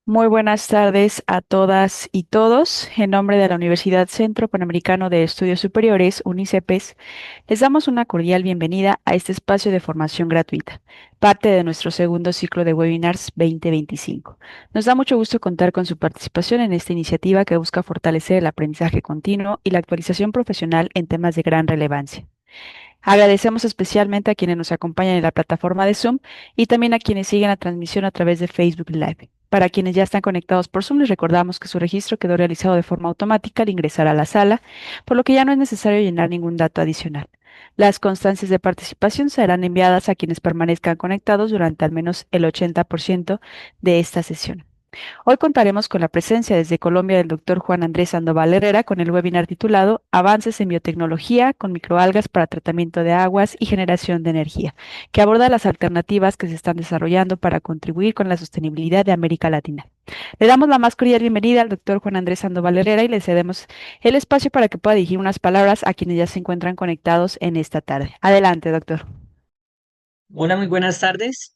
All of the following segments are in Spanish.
Muy buenas tardes a todas y todos. En nombre de la Universidad Centro Panamericano de Estudios Superiores, UNICEPES, les damos una cordial bienvenida a este espacio de formación gratuita, parte de nuestro segundo ciclo de webinars 2025. Nos da mucho gusto contar con su participación en esta iniciativa que busca fortalecer el aprendizaje continuo y la actualización profesional en temas de gran relevancia. Agradecemos especialmente a quienes nos acompañan en la plataforma de Zoom y también a quienes siguen la transmisión a través de Facebook Live. Para quienes ya están conectados por Zoom, les recordamos que su registro quedó realizado de forma automática al ingresar a la sala, por lo que ya no es necesario llenar ningún dato adicional. Las constancias de participación serán enviadas a quienes permanezcan conectados durante al menos el 80% de esta sesión. Hoy contaremos con la presencia desde Colombia del doctor Juan Andrés Sandoval Herrera con el webinar titulado Avances en biotecnología con microalgas para tratamiento de aguas y generación de energía, que aborda las alternativas que se están desarrollando para contribuir con la sostenibilidad de América Latina. Le damos la más cordial bienvenida al doctor Juan Andrés Sandoval Herrera y le cedemos el espacio para que pueda dirigir unas palabras a quienes ya se encuentran conectados en esta tarde. Adelante, doctor. Hola, muy buenas tardes.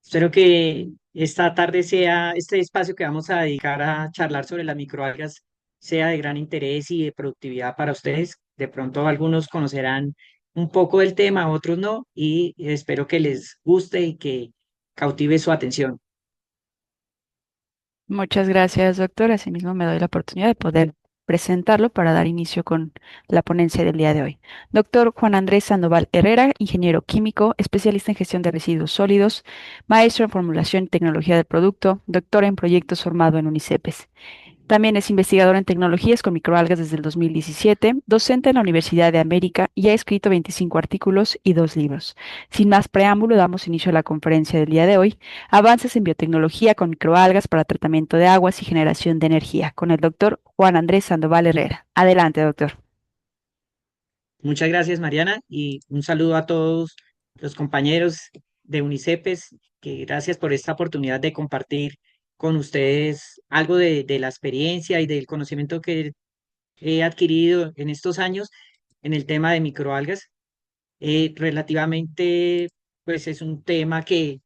Espero que esta tarde sea este espacio que vamos a dedicar a charlar sobre las microalgas sea de gran interés y de productividad para ustedes. De pronto algunos conocerán un poco del tema, otros no, y espero que les guste y que cautive su atención. Muchas gracias, doctor. Asimismo, me doy la oportunidad de poder presentarlo para dar inicio con la ponencia del día de hoy. Doctor Juan Andrés Sandoval Herrera, ingeniero químico, especialista en gestión de residuos sólidos, maestro en formulación y tecnología del producto, doctor en proyectos formado en UNICEPES. También es investigador en tecnologías con microalgas desde el 2017, docente en la Universidad de América y ha escrito 25 artículos y 2 libros. Sin más preámbulo, damos inicio a la conferencia del día de hoy, Avances en biotecnología con microalgas para tratamiento de aguas y generación de energía, con el doctor Juan Andrés Sandoval Herrera. Adelante, doctor. Muchas gracias, Mariana, y un saludo a todos los compañeros de UNICEPES, que gracias por esta oportunidad de compartir con ustedes algo de la experiencia y del conocimiento que he adquirido en estos años en el tema de microalgas. Relativamente, pues es un tema que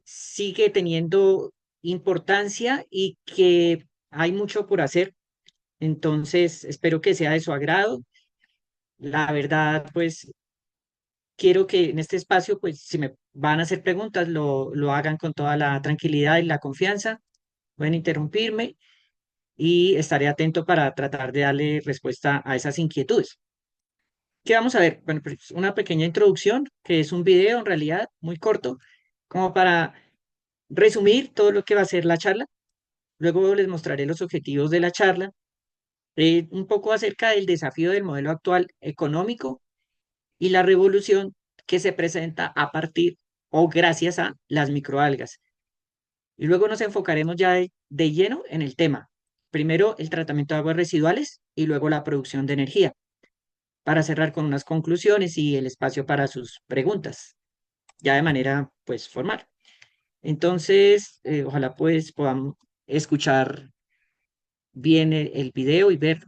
sigue teniendo importancia y que hay mucho por hacer. Entonces, espero que sea de su agrado. La verdad, pues quiero que en este espacio, pues si me van a hacer preguntas, lo hagan con toda la tranquilidad y la confianza. Pueden interrumpirme y estaré atento para tratar de darle respuesta a esas inquietudes. ¿Qué vamos a ver? Bueno, pues una pequeña introducción, que es un video en realidad muy corto, como para resumir todo lo que va a ser la charla. Luego les mostraré los objetivos de la charla, un poco acerca del desafío del modelo actual económico y la revolución que se presenta a partir o gracias a las microalgas. Y luego nos enfocaremos ya de lleno en el tema. Primero el tratamiento de aguas residuales y luego la producción de energía, para cerrar con unas conclusiones y el espacio para sus preguntas, ya de manera pues formal. Entonces, ojalá pues podamos escuchar bien el video y ver.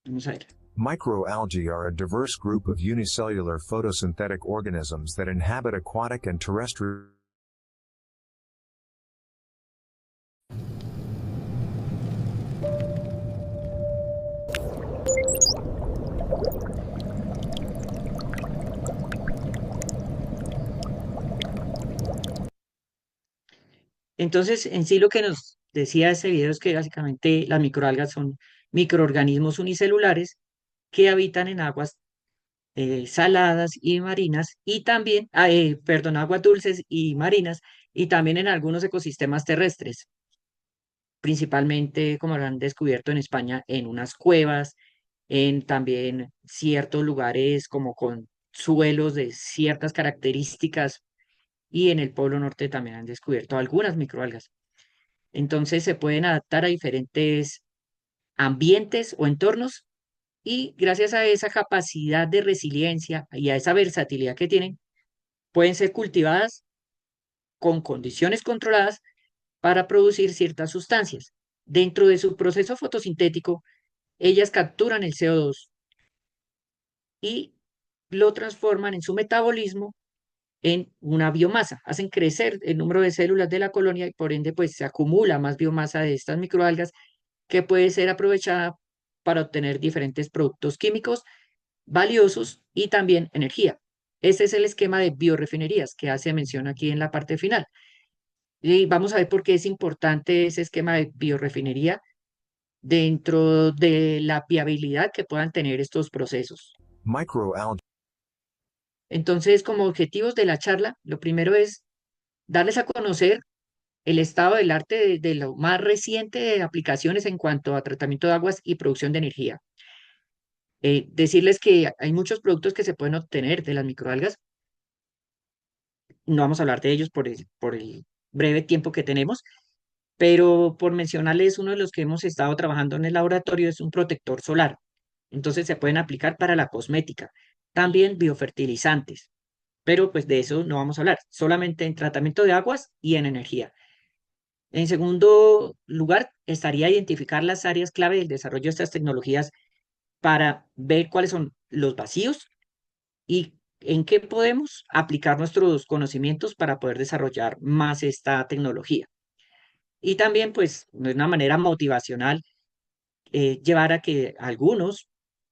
Vamos a ver. Microalgae are a diverse group of unicellular photosynthetic organisms that inhabit aquatic and terrestrial. Entonces, en sí lo que nos decía ese video es que básicamente las microalgas son microorganismos unicelulares que habitan en aguas saladas y marinas y también, perdón, aguas dulces y marinas y también en algunos ecosistemas terrestres, principalmente como lo han descubierto en España en unas cuevas, en también ciertos lugares como con suelos de ciertas características y en el Polo Norte también han descubierto algunas microalgas. Entonces se pueden adaptar a diferentes ambientes o entornos y gracias a esa capacidad de resiliencia y a esa versatilidad que tienen, pueden ser cultivadas con condiciones controladas para producir ciertas sustancias. Dentro de su proceso fotosintético, ellas capturan el CO2 y lo transforman en su metabolismo en una biomasa, hacen crecer el número de células de la colonia y por ende pues se acumula más biomasa de estas microalgas que puede ser aprovechada para obtener diferentes productos químicos valiosos y también energía. Ese es el esquema de biorefinerías que hace mención aquí en la parte final. Y vamos a ver por qué es importante ese esquema de biorefinería dentro de la viabilidad que puedan tener estos procesos. Microalgae. Entonces, como objetivos de la charla, lo primero es darles a conocer el estado del arte de lo más reciente de aplicaciones en cuanto a tratamiento de aguas y producción de energía. Decirles que hay muchos productos que se pueden obtener de las microalgas. No vamos a hablar de ellos por el breve tiempo que tenemos, pero por mencionarles uno de los que hemos estado trabajando en el laboratorio es un protector solar. Entonces se pueden aplicar para la cosmética, también biofertilizantes, pero pues de eso no vamos a hablar, solamente en tratamiento de aguas y en energía. En segundo lugar, estaría identificar las áreas clave del desarrollo de estas tecnologías para ver cuáles son los vacíos y en qué podemos aplicar nuestros conocimientos para poder desarrollar más esta tecnología. Y también, pues, de una manera motivacional, llevar a que algunos,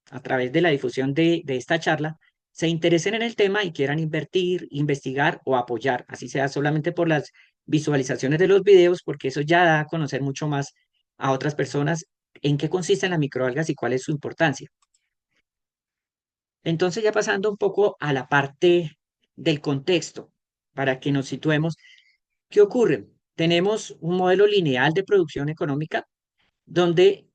a través de la difusión de esta charla, se interesen en el tema y quieran invertir, investigar o apoyar, así sea solamente por las visualizaciones de los videos, porque eso ya da a conocer mucho más a otras personas en qué consisten las microalgas y cuál es su importancia. Entonces, ya pasando un poco a la parte del contexto, para que nos situemos, ¿qué ocurre? Tenemos un modelo lineal de producción económica donde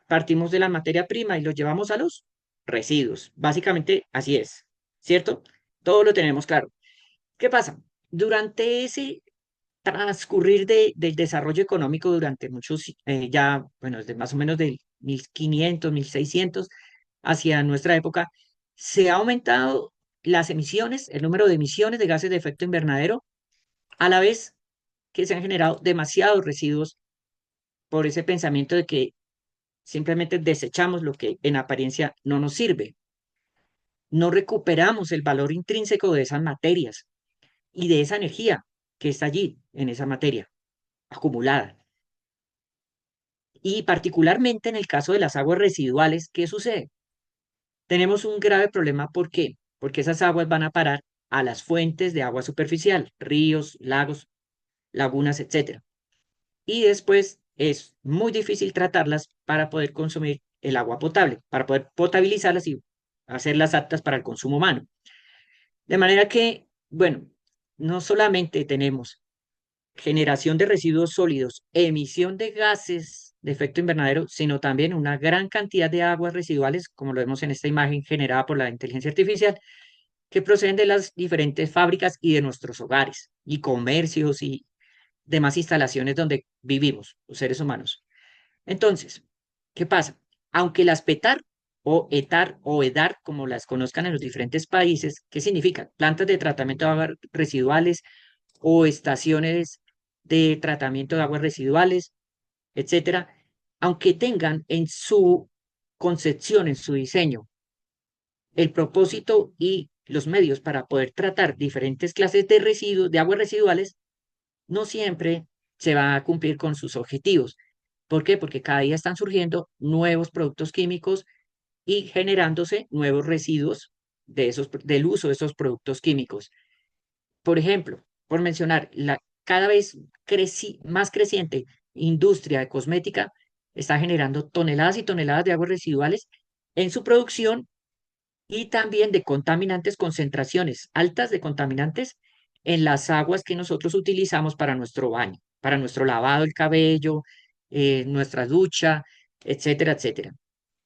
partimos de la materia prima y lo llevamos a los residuos. Básicamente así es, ¿cierto? Todo lo tenemos claro. ¿Qué pasa? Durante ese transcurrir del desarrollo económico durante muchos, ya, bueno, desde más o menos del 1500, 1600 hacia nuestra época, se ha aumentado las emisiones, el número de emisiones de gases de efecto invernadero, a la vez que se han generado demasiados residuos por ese pensamiento de que simplemente desechamos lo que en apariencia no nos sirve. No recuperamos el valor intrínseco de esas materias y de esa energía que está allí en esa materia acumulada. Y particularmente en el caso de las aguas residuales, ¿qué sucede? Tenemos un grave problema. ¿Por qué? Porque esas aguas van a parar a las fuentes de agua superficial, ríos, lagos, lagunas, etcétera. Y después es muy difícil tratarlas para poder consumir el agua potable, para poder potabilizarlas y hacerlas aptas para el consumo humano. De manera que, bueno, no solamente tenemos generación de residuos sólidos, emisión de gases de efecto invernadero, sino también una gran cantidad de aguas residuales, como lo vemos en esta imagen generada por la inteligencia artificial, que proceden de las diferentes fábricas y de nuestros hogares y comercios y demás instalaciones donde vivimos, los seres humanos. Entonces, ¿qué pasa? Aunque las PETAR o ETAR o EDAR, como las conozcan en los diferentes países, ¿qué significan? Plantas de tratamiento de aguas residuales o estaciones de tratamiento de aguas residuales, etcétera, aunque tengan en su concepción, en su diseño, el propósito y los medios para poder tratar diferentes clases de residuos, de aguas residuales, no siempre se va a cumplir con sus objetivos. ¿Por qué? Porque cada día están surgiendo nuevos productos químicos y generándose nuevos residuos del uso de esos productos químicos. Por ejemplo, por mencionar, la cada vez más creciente industria de cosmética está generando toneladas y toneladas de aguas residuales en su producción y también de contaminantes, concentraciones altas de contaminantes en las aguas que nosotros utilizamos para nuestro baño, para nuestro lavado del cabello, nuestra ducha, etcétera, etcétera.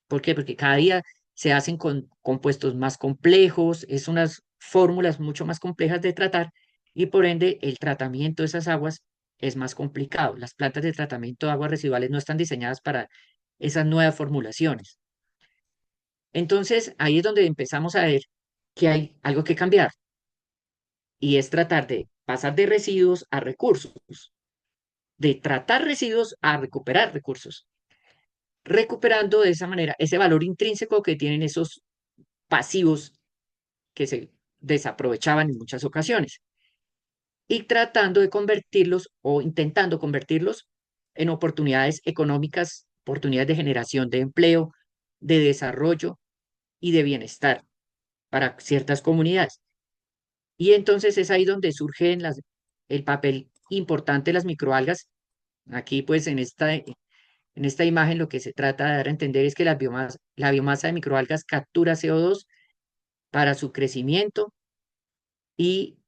¿Por qué? Porque cada día se hacen con compuestos más complejos, es unas fórmulas mucho más complejas de tratar y por ende el tratamiento de esas aguas es más complicado. Las plantas de tratamiento de aguas residuales no están diseñadas para esas nuevas formulaciones. Entonces, ahí es donde empezamos a ver que hay algo que cambiar y es tratar de pasar de residuos a recursos, de tratar residuos a recuperar recursos, recuperando de esa manera ese valor intrínseco que tienen esos pasivos que se desaprovechaban en muchas ocasiones y tratando de convertirlos o intentando convertirlos en oportunidades económicas, oportunidades de generación de empleo, de desarrollo y de bienestar para ciertas comunidades. Y entonces es ahí donde surge el papel importante de las microalgas. Aquí, pues, en esta imagen lo que se trata de dar a entender es que la biomasa de microalgas captura CO2 para su crecimiento y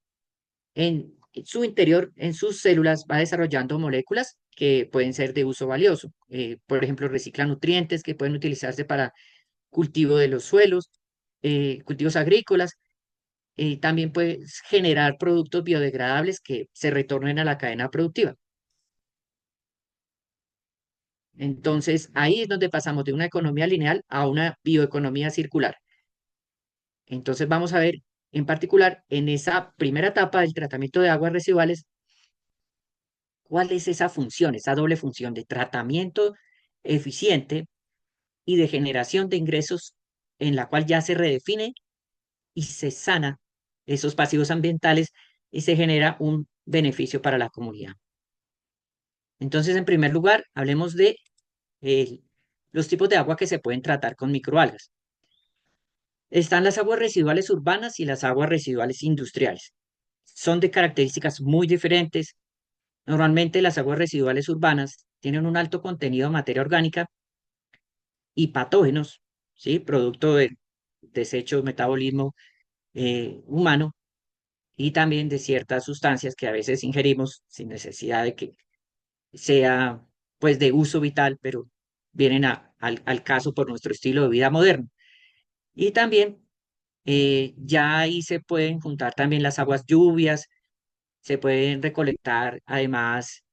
en su interior, en sus células, va desarrollando moléculas que pueden ser de uso valioso. Por ejemplo, recicla nutrientes que pueden utilizarse para cultivo de los suelos, cultivos agrícolas. También puede generar productos biodegradables que se retornen a la cadena productiva. Entonces, ahí es donde pasamos de una economía lineal a una bioeconomía circular. Entonces, vamos a ver en particular en esa primera etapa del tratamiento de aguas residuales, cuál es esa función, esa doble función de tratamiento eficiente y de generación de ingresos en la cual ya se redefine y se sana esos pasivos ambientales y se genera un beneficio para la comunidad. Entonces, en primer lugar, hablemos de eh, los tipos de agua que se pueden tratar con microalgas. Están las aguas residuales urbanas y las aguas residuales industriales. Son de características muy diferentes. Normalmente las aguas residuales urbanas tienen un alto contenido de materia orgánica y patógenos, ¿sí? Producto de desechos, metabolismo humano y también de ciertas sustancias que a veces ingerimos sin necesidad de que sea pues de uso vital, pero vienen al caso por nuestro estilo de vida moderno. Y también ya ahí se pueden juntar también las aguas lluvias, se pueden recolectar además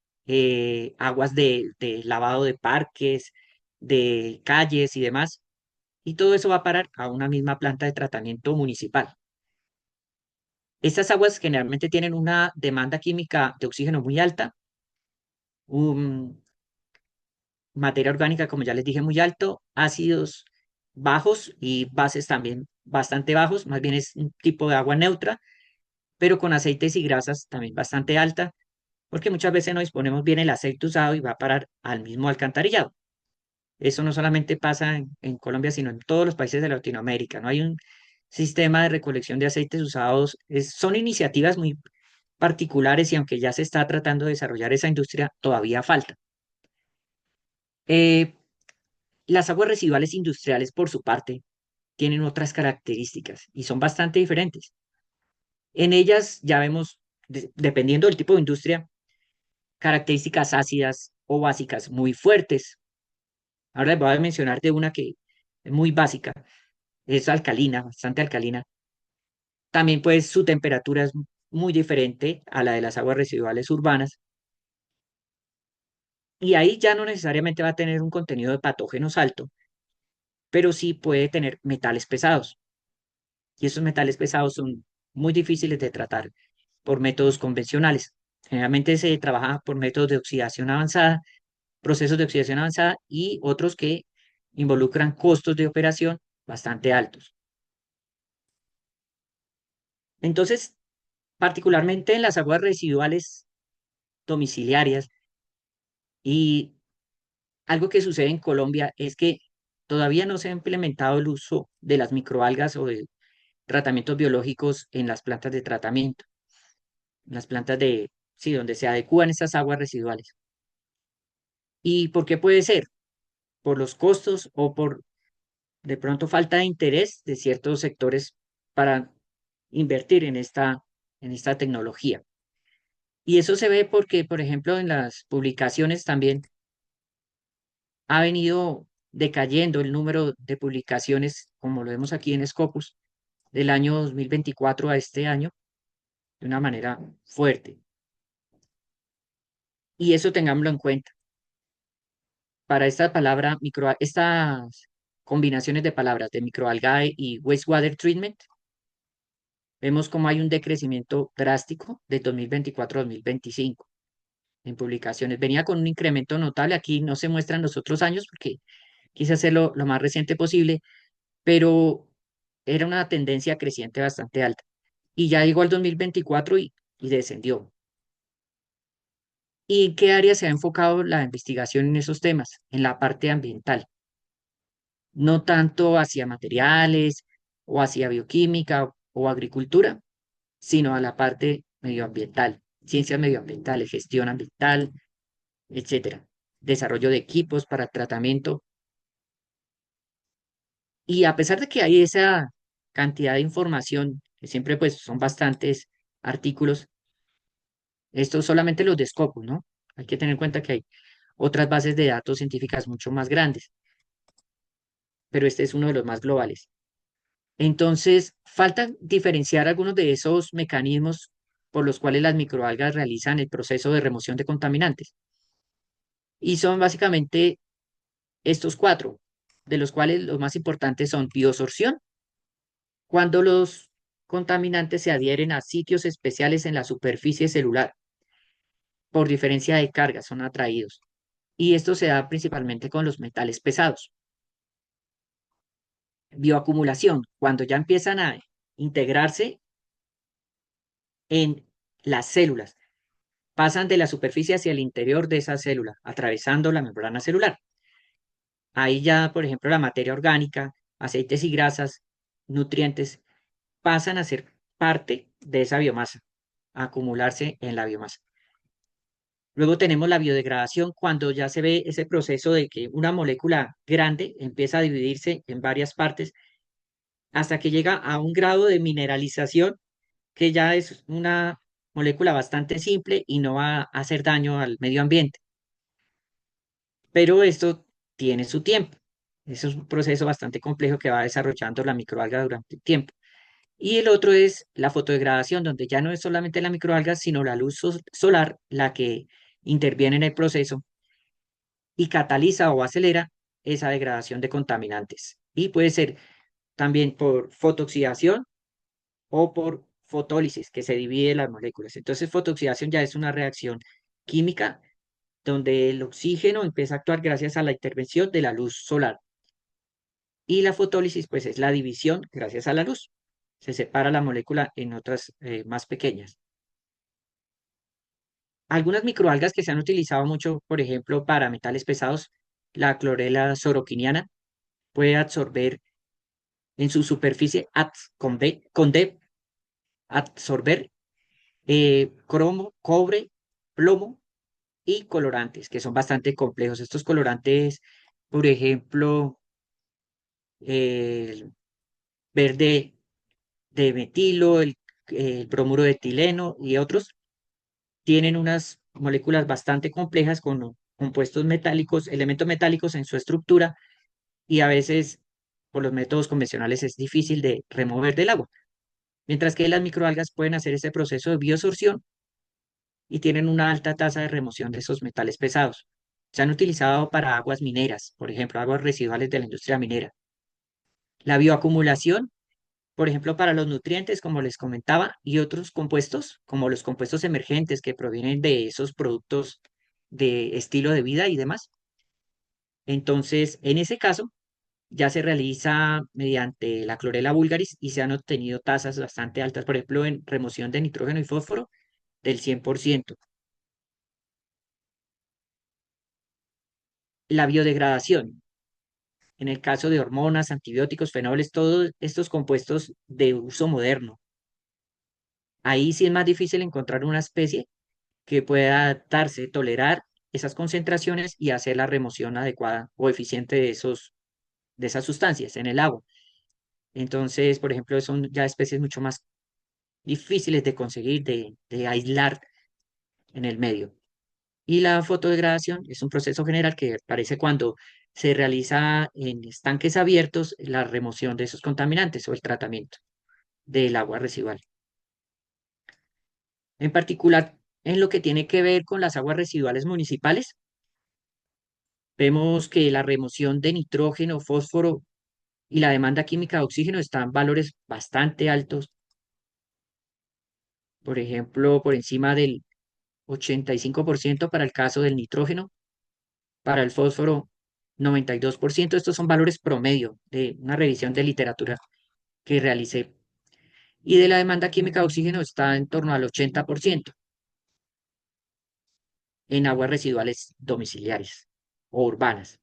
aguas de lavado de parques, de calles y demás, y todo eso va a parar a una misma planta de tratamiento municipal. Estas aguas generalmente tienen una demanda química de oxígeno muy alta, un, materia orgánica, como ya les dije, muy alto, ácidos bajos y bases también bastante bajos, más bien es un tipo de agua neutra, pero con aceites y grasas también bastante alta, porque muchas veces no disponemos bien el aceite usado y va a parar al mismo alcantarillado. Eso no solamente pasa en Colombia, sino en todos los países de Latinoamérica. No hay un sistema de recolección de aceites usados. Son iniciativas muy particulares y aunque ya se está tratando de desarrollar esa industria, todavía falta. Eh, las aguas residuales industriales, por su parte, tienen otras características y son bastante diferentes. En ellas ya vemos, dependiendo del tipo de industria, características ácidas o básicas muy fuertes. Ahora les voy a mencionar de una que es muy básica, es alcalina, bastante alcalina. También pues su temperatura es muy diferente a la de las aguas residuales urbanas y ahí ya no necesariamente va a tener un contenido de patógenos alto, pero sí puede tener metales pesados. Y esos metales pesados son muy difíciles de tratar por métodos convencionales. Generalmente se trabaja por métodos de oxidación avanzada, procesos de oxidación avanzada y otros que involucran costos de operación bastante altos. Entonces, particularmente en las aguas residuales domiciliarias y algo que sucede en Colombia es que todavía no se ha implementado el uso de las microalgas o de tratamientos biológicos en las plantas de tratamiento, en las plantas sí, donde se adecúan estas aguas residuales. ¿Y por qué puede ser? Por los costos o por de pronto falta de interés de ciertos sectores para invertir en esta tecnología. Y eso se ve porque, por ejemplo, en las publicaciones también ha venido decayendo el número de publicaciones, como lo vemos aquí en Scopus, del año 2024 a este año, de una manera fuerte. Y eso tengámoslo en cuenta. Para esta palabra, estas combinaciones de palabras de microalgae y wastewater treatment, vemos cómo hay un decrecimiento drástico de 2024 a 2025 en publicaciones. Venía con un incremento notable. Aquí no se muestran los otros años porque quise hacerlo lo más reciente posible, pero era una tendencia creciente bastante alta. y ya llegó al 2024 y descendió. ¿Y en qué área se ha enfocado la investigación en esos temas? En la parte ambiental, no tanto hacia materiales o hacia bioquímica o agricultura, sino a la parte medioambiental, ciencias medioambientales, gestión ambiental, etcétera. Desarrollo de equipos para tratamiento. Y a pesar de que hay esa cantidad de información, que siempre pues son bastantes artículos, estos solamente los de Scopus, ¿no? Hay que tener en cuenta que hay otras bases de datos científicas mucho más grandes, pero este es uno de los más globales. Entonces, falta diferenciar algunos de esos mecanismos por los cuales las microalgas realizan el proceso de remoción de contaminantes. Y son básicamente estos cuatro, de los cuales los más importantes son biosorción, cuando los contaminantes se adhieren a sitios especiales en la superficie celular, por diferencia de carga, son atraídos. Y esto se da principalmente con los metales pesados. Bioacumulación, cuando ya empiezan a integrarse en las células, pasan de la superficie hacia el interior de esa célula, atravesando la membrana celular. Ahí ya, por ejemplo, la materia orgánica, aceites y grasas, nutrientes, pasan a ser parte de esa biomasa, a acumularse en la biomasa. Luego tenemos la biodegradación, cuando ya se ve ese proceso de que una molécula grande empieza a dividirse en varias partes hasta que llega a un grado de mineralización que ya es una molécula bastante simple y no va a hacer daño al medio ambiente. Pero esto tiene su tiempo. Eso es un proceso bastante complejo que va desarrollando la microalga durante el tiempo. Y el otro es la fotodegradación, donde ya no es solamente la microalga, sino la luz solar la que interviene en el proceso y cataliza o acelera esa degradación de contaminantes. Y puede ser también por fotooxidación o por fotólisis, que se divide las moléculas. Entonces, fotooxidación ya es una reacción química donde el oxígeno empieza a actuar gracias a la intervención de la luz solar. Y la fotólisis, pues, es la división gracias a la luz. Se separa la molécula en otras más pequeñas. Algunas microalgas que se han utilizado mucho, por ejemplo, para metales pesados, la clorela soroquiniana puede absorber en su superficie absorber cromo, cobre, plomo y colorantes, que son bastante complejos. Estos colorantes, por ejemplo, el verde de metilo, el bromuro de etileno y otros, tienen unas moléculas bastante complejas con compuestos metálicos, elementos metálicos en su estructura y a veces por los métodos convencionales es difícil de remover del agua. Mientras que las microalgas pueden hacer ese proceso de biosorción y tienen una alta tasa de remoción de esos metales pesados. Se han utilizado para aguas mineras, por ejemplo, aguas residuales de la industria minera. La bioacumulación, por ejemplo, para los nutrientes, como les comentaba, y otros compuestos, como los compuestos emergentes que provienen de esos productos de estilo de vida y demás. Entonces, en ese caso, ya se realiza mediante la clorela vulgaris y se han obtenido tasas bastante altas, por ejemplo, en remoción de nitrógeno y fósforo del 100%. La biodegradación, en el caso de hormonas, antibióticos, fenoles, todos estos compuestos de uso moderno. Ahí sí es más difícil encontrar una especie que pueda adaptarse, tolerar esas concentraciones y hacer la remoción adecuada o eficiente de esas sustancias en el agua. Entonces, por ejemplo, son ya especies mucho más difíciles de conseguir, de aislar en el medio. Y la fotodegradación es un proceso general que aparece cuando se realiza en estanques abiertos la remoción de esos contaminantes o el tratamiento del agua residual. En particular, en lo que tiene que ver con las aguas residuales municipales, vemos que la remoción de nitrógeno, fósforo y la demanda química de oxígeno están en valores bastante altos, por ejemplo, por encima del 85% para el caso del nitrógeno, para el fósforo 92%. Estos son valores promedio de una revisión de literatura que realicé. y de la demanda química de oxígeno está en torno al 80% en aguas residuales domiciliares o urbanas.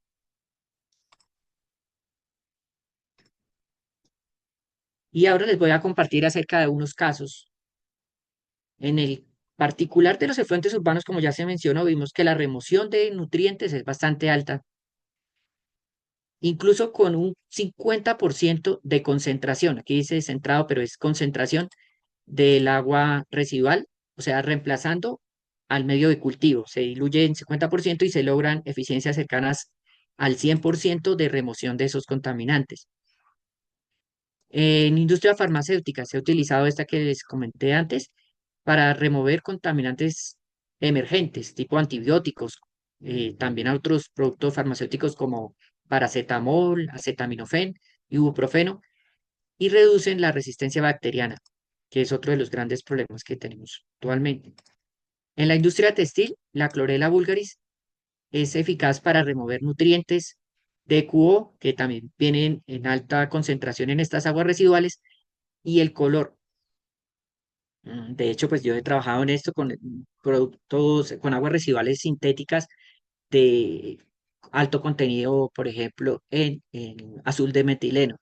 Y ahora les voy a compartir acerca de unos casos. En el particular de los efluentes urbanos, como ya se mencionó, vimos que la remoción de nutrientes es bastante alta, incluso con un 50% de concentración. Aquí dice centrado, pero es concentración del agua residual, o sea, reemplazando al medio de cultivo. Se diluye en 50% y se logran eficiencias cercanas al 100% de remoción de esos contaminantes. En industria farmacéutica se ha utilizado esta que les comenté antes para remover contaminantes emergentes, tipo antibióticos, también a otros productos farmacéuticos como paracetamol, acetaminofén, ibuprofeno, y reducen la resistencia bacteriana, que es otro de los grandes problemas que tenemos actualmente. En la industria textil, la clorela vulgaris es eficaz para remover nutrientes de QO, que también vienen en alta concentración en estas aguas residuales, y el color. De hecho, pues yo he trabajado en esto con productos, con aguas residuales sintéticas de alto contenido, por ejemplo, en azul de metileno.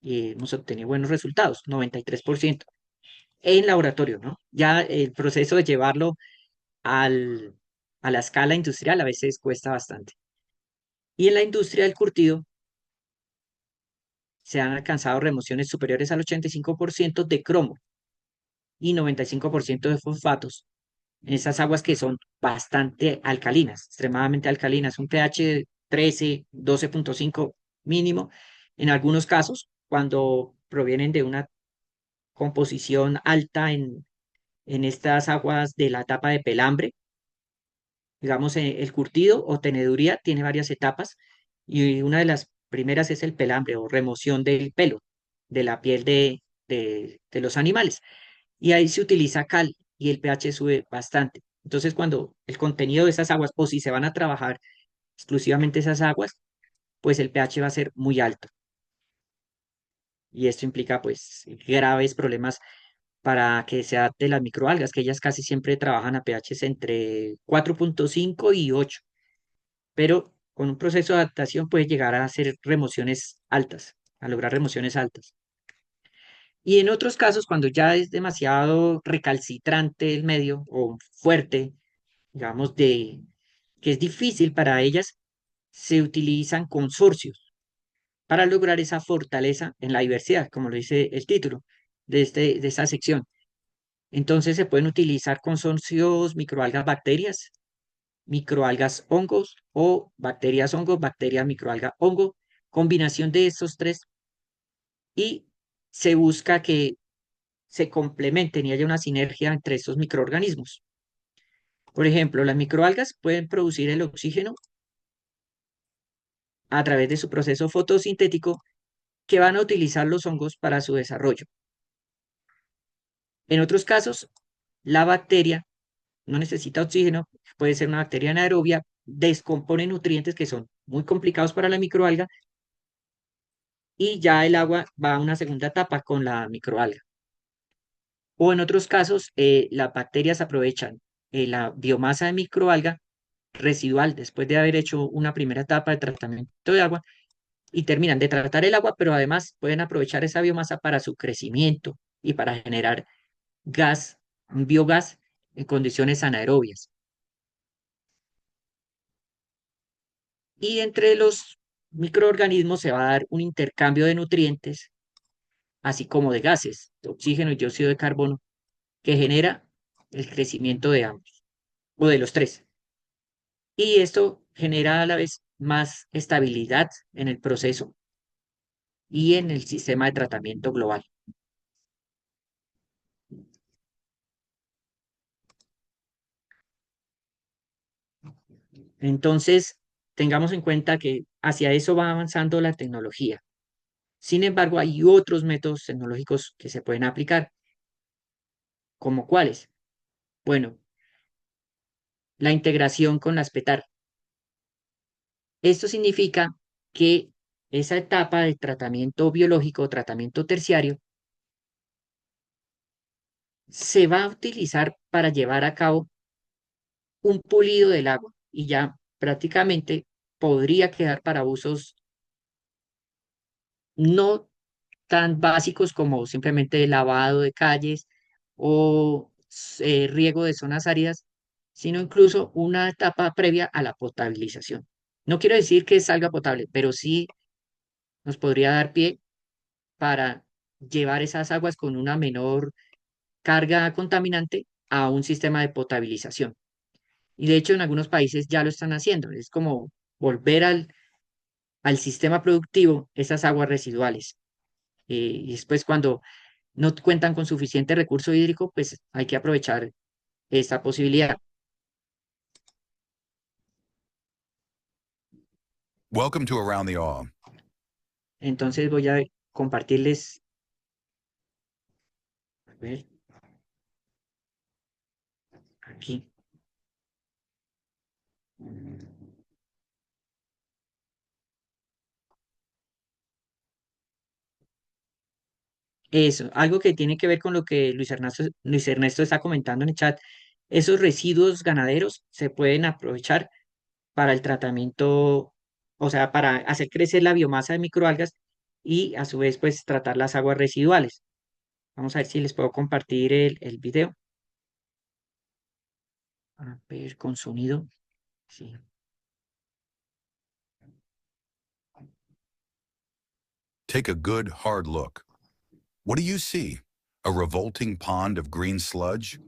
Y hemos obtenido buenos resultados, 93% en laboratorio, ¿no? Ya el proceso de llevarlo al, a la escala industrial a veces cuesta bastante. Y en la industria del curtido se han alcanzado remociones superiores al 85% de cromo y 95% de fosfatos en esas aguas que son bastante alcalinas, extremadamente alcalinas, un pH de 13, 12,5 mínimo. En algunos casos, cuando provienen de una composición alta en estas aguas de la etapa de pelambre, digamos, el curtido o teneduría tiene varias etapas y una de las primeras es el pelambre o remoción del pelo de la piel de los animales. Y ahí se utiliza cal y el pH sube bastante. Entonces, cuando el contenido de esas aguas, o si se van a trabajar exclusivamente esas aguas, pues el pH va a ser muy alto. Y esto implica, pues, graves problemas para que se adapte las microalgas, que ellas casi siempre trabajan a pHs entre 4,5 y 8, pero con un proceso de adaptación puede llegar a hacer remociones altas, a lograr remociones altas. Y en otros casos, cuando ya es demasiado recalcitrante el medio o fuerte, digamos, que es difícil para ellas, se utilizan consorcios para lograr esa fortaleza en la diversidad, como lo dice el título de esta sección. Entonces se pueden utilizar consorcios microalgas bacterias, microalgas hongos o bacterias hongos, bacterias microalga hongo, combinación de estos tres y se busca que se complementen y haya una sinergia entre estos microorganismos. Por ejemplo, las microalgas pueden producir el oxígeno a través de su proceso fotosintético que van a utilizar los hongos para su desarrollo. En otros casos, la bacteria no necesita oxígeno, puede ser una bacteria anaerobia, descompone nutrientes que son muy complicados para la microalga y ya el agua va a una segunda etapa con la microalga. O en otros casos, las bacterias aprovechan la biomasa de microalga residual después de haber hecho una primera etapa de tratamiento de agua y terminan de tratar el agua, pero además pueden aprovechar esa biomasa para su crecimiento y para generar gas, un biogás en condiciones anaerobias. Y entre los microorganismos se va a dar un intercambio de nutrientes, así como de gases, de oxígeno y dióxido de carbono, que genera el crecimiento de ambos, o de los tres. Y esto genera a la vez más estabilidad en el proceso y en el sistema de tratamiento global. Entonces, tengamos en cuenta que hacia eso va avanzando la tecnología. Sin embargo, hay otros métodos tecnológicos que se pueden aplicar, como cuáles. Bueno, la integración con las PETAR. Esto significa que esa etapa de tratamiento biológico, tratamiento terciario, se va a utilizar para llevar a cabo un pulido del agua y ya prácticamente podría quedar para usos no tan básicos como simplemente lavado de calles o riego de zonas áridas, sino incluso una etapa previa a la potabilización. No quiero decir que salga potable, pero sí nos podría dar pie para llevar esas aguas con una menor carga contaminante a un sistema de potabilización. Y de hecho en algunos países ya lo están haciendo. Es como volver al sistema productivo esas aguas residuales. Y después cuando no cuentan con suficiente recurso hídrico, pues hay que aprovechar esta posibilidad. Welcome to Around the Awe. Entonces voy a compartirles, a ver, aquí. Eso, algo que tiene que ver con lo que Luis Ernesto está comentando en el chat. Esos residuos ganaderos se pueden aprovechar para el tratamiento, o sea, para hacer crecer la biomasa de microalgas y a su vez, pues, tratar las aguas residuales. Vamos a ver si les puedo compartir el video. A ver, con sonido. Sí. Take a good, hard look. What do you see? A revolting pond of green sludge?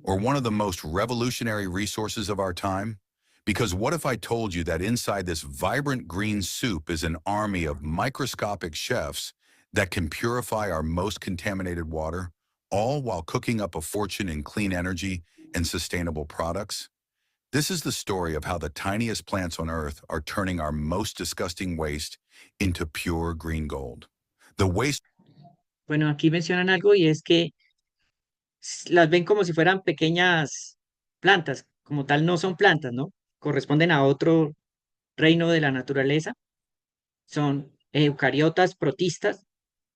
Or one of the most revolutionary resources of our time? Because what if I told you that inside this vibrant green soup is an army of microscopic chefs that can purify our most contaminated water, all while cooking up a fortune in clean energy and sustainable products? This is the story of how the tiniest plants on Earth are turning our most disgusting waste into pure green gold. The waste. Bueno, aquí mencionan algo y es que las ven como si fueran pequeñas plantas, como tal no son plantas, ¿no? Corresponden a otro reino de la naturaleza, son eucariotas, protistas,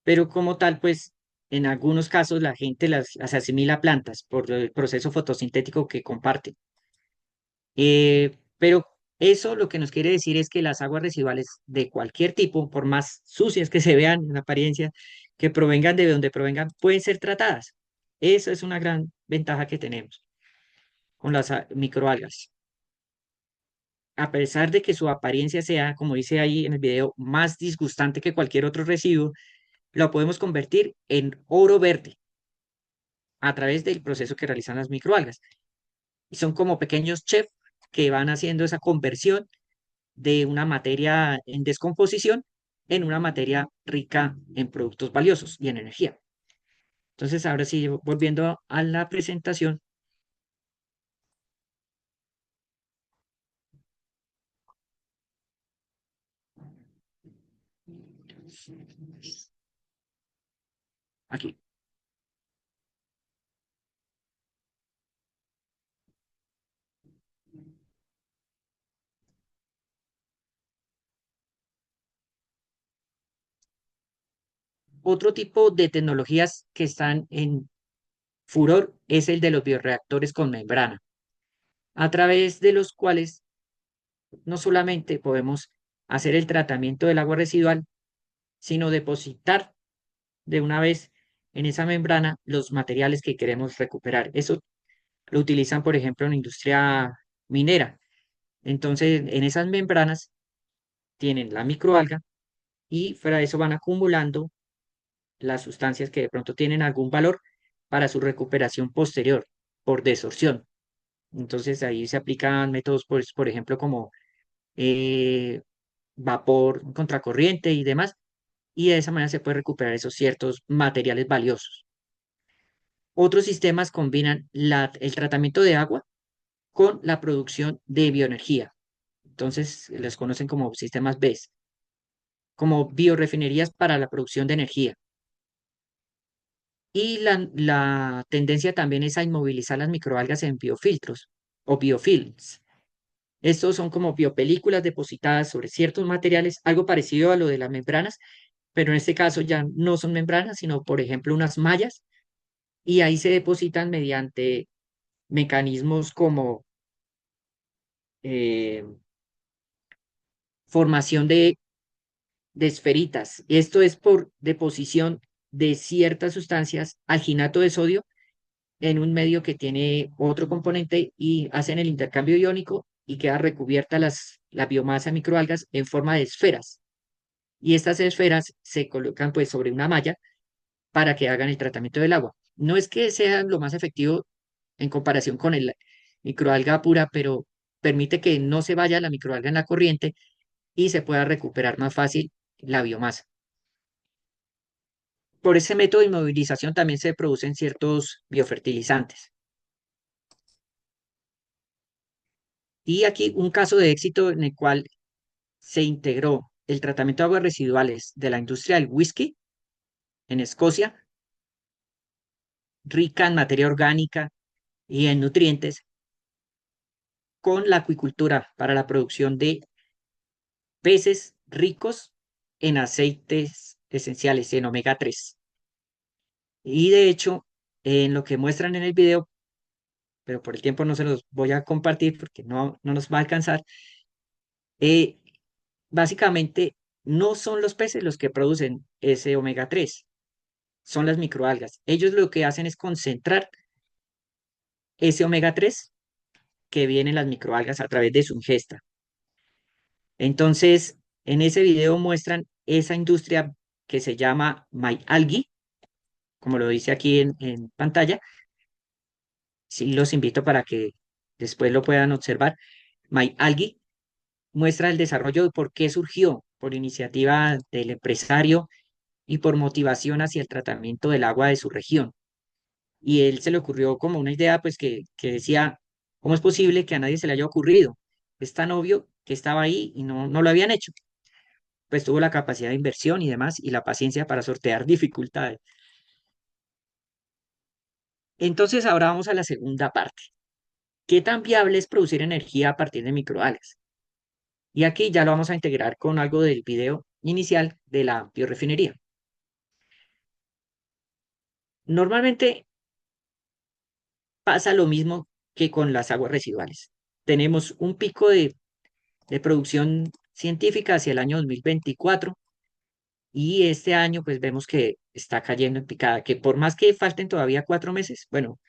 pero como tal, pues en algunos casos la gente las asimila a plantas por el proceso fotosintético que comparten. Pero eso lo que nos quiere decir es que las aguas residuales de cualquier tipo, por más sucias que se vean en apariencia, que provengan de donde provengan, pueden ser tratadas. Esa es una gran ventaja que tenemos con las microalgas. A pesar de que su apariencia sea, como dice ahí en el video, más disgustante que cualquier otro residuo, lo podemos convertir en oro verde a través del proceso que realizan las microalgas. Y son como pequeños chefs que van haciendo esa conversión de una materia en descomposición en una materia rica en productos valiosos y en energía. Entonces, ahora sí, volviendo a la presentación. Aquí. Otro tipo de tecnologías que están en furor es el de los bioreactores con membrana, a través de los cuales no solamente podemos hacer el tratamiento del agua residual, sino depositar de una vez en esa membrana los materiales que queremos recuperar. Eso lo utilizan, por ejemplo, en la industria minera. Entonces, en esas membranas tienen la microalga y fuera de eso van acumulando las sustancias que de pronto tienen algún valor para su recuperación posterior por desorción. Entonces, ahí se aplican métodos, pues, por ejemplo, como eh, vapor contracorriente y demás, y de esa manera se puede recuperar esos ciertos materiales valiosos. Otros sistemas combinan el tratamiento de agua con la producción de bioenergía. Entonces, les conocen como sistemas BES, como biorefinerías para la producción de energía. Y la tendencia también es a inmovilizar las microalgas en biofiltros o biofilms. Estos son como biopelículas depositadas sobre ciertos materiales, algo parecido a lo de las membranas, pero en este caso ya no son membranas, sino por ejemplo unas mallas y ahí se depositan mediante mecanismos como eh, formación de esferitas. Esto es por deposición de ciertas sustancias, alginato de sodio, en un medio que tiene otro componente y hacen el intercambio iónico y queda recubierta la biomasa de microalgas en forma de esferas. Y estas esferas se colocan pues sobre una malla para que hagan el tratamiento del agua. No es que sea lo más efectivo en comparación con el microalga pura, pero permite que no se vaya la microalga en la corriente y se pueda recuperar más fácil la biomasa. Por ese método de inmovilización también se producen ciertos biofertilizantes. Y aquí un caso de éxito en el cual se integró el tratamiento de aguas residuales de la industria del whisky en Escocia, rica en materia orgánica y en nutrientes, con la acuicultura para la producción de peces ricos en aceites esenciales, en omega 3. Y de hecho, en lo que muestran en el video, pero por el tiempo no se los voy a compartir porque no nos va a alcanzar, eh, básicamente no son los peces los que producen ese omega 3, son las microalgas. Ellos lo que hacen es concentrar ese omega 3 que viene en las microalgas a través de su ingesta. Entonces, en ese video muestran esa industria que se llama MyAlgae, como lo dice aquí en pantalla. Sí, los invito para que después lo puedan observar. MyAlgae muestra el desarrollo de por qué surgió, por iniciativa del empresario y por motivación hacia el tratamiento del agua de su región. Y él se le ocurrió como una idea, pues que decía, ¿cómo es posible que a nadie se le haya ocurrido? Es tan obvio que estaba ahí y no lo habían hecho. Pues tuvo la capacidad de inversión y demás y la paciencia para sortear dificultades. Entonces ahora vamos a la segunda parte. ¿Qué tan viable es producir energía a partir de microalgas? Y aquí ya lo vamos a integrar con algo del video inicial de la biorefinería. Normalmente pasa lo mismo que con las aguas residuales. Tenemos un pico de producción científica hacia el año 2024 y este año pues vemos que está cayendo en picada, que por más que falten todavía 4 meses, bueno,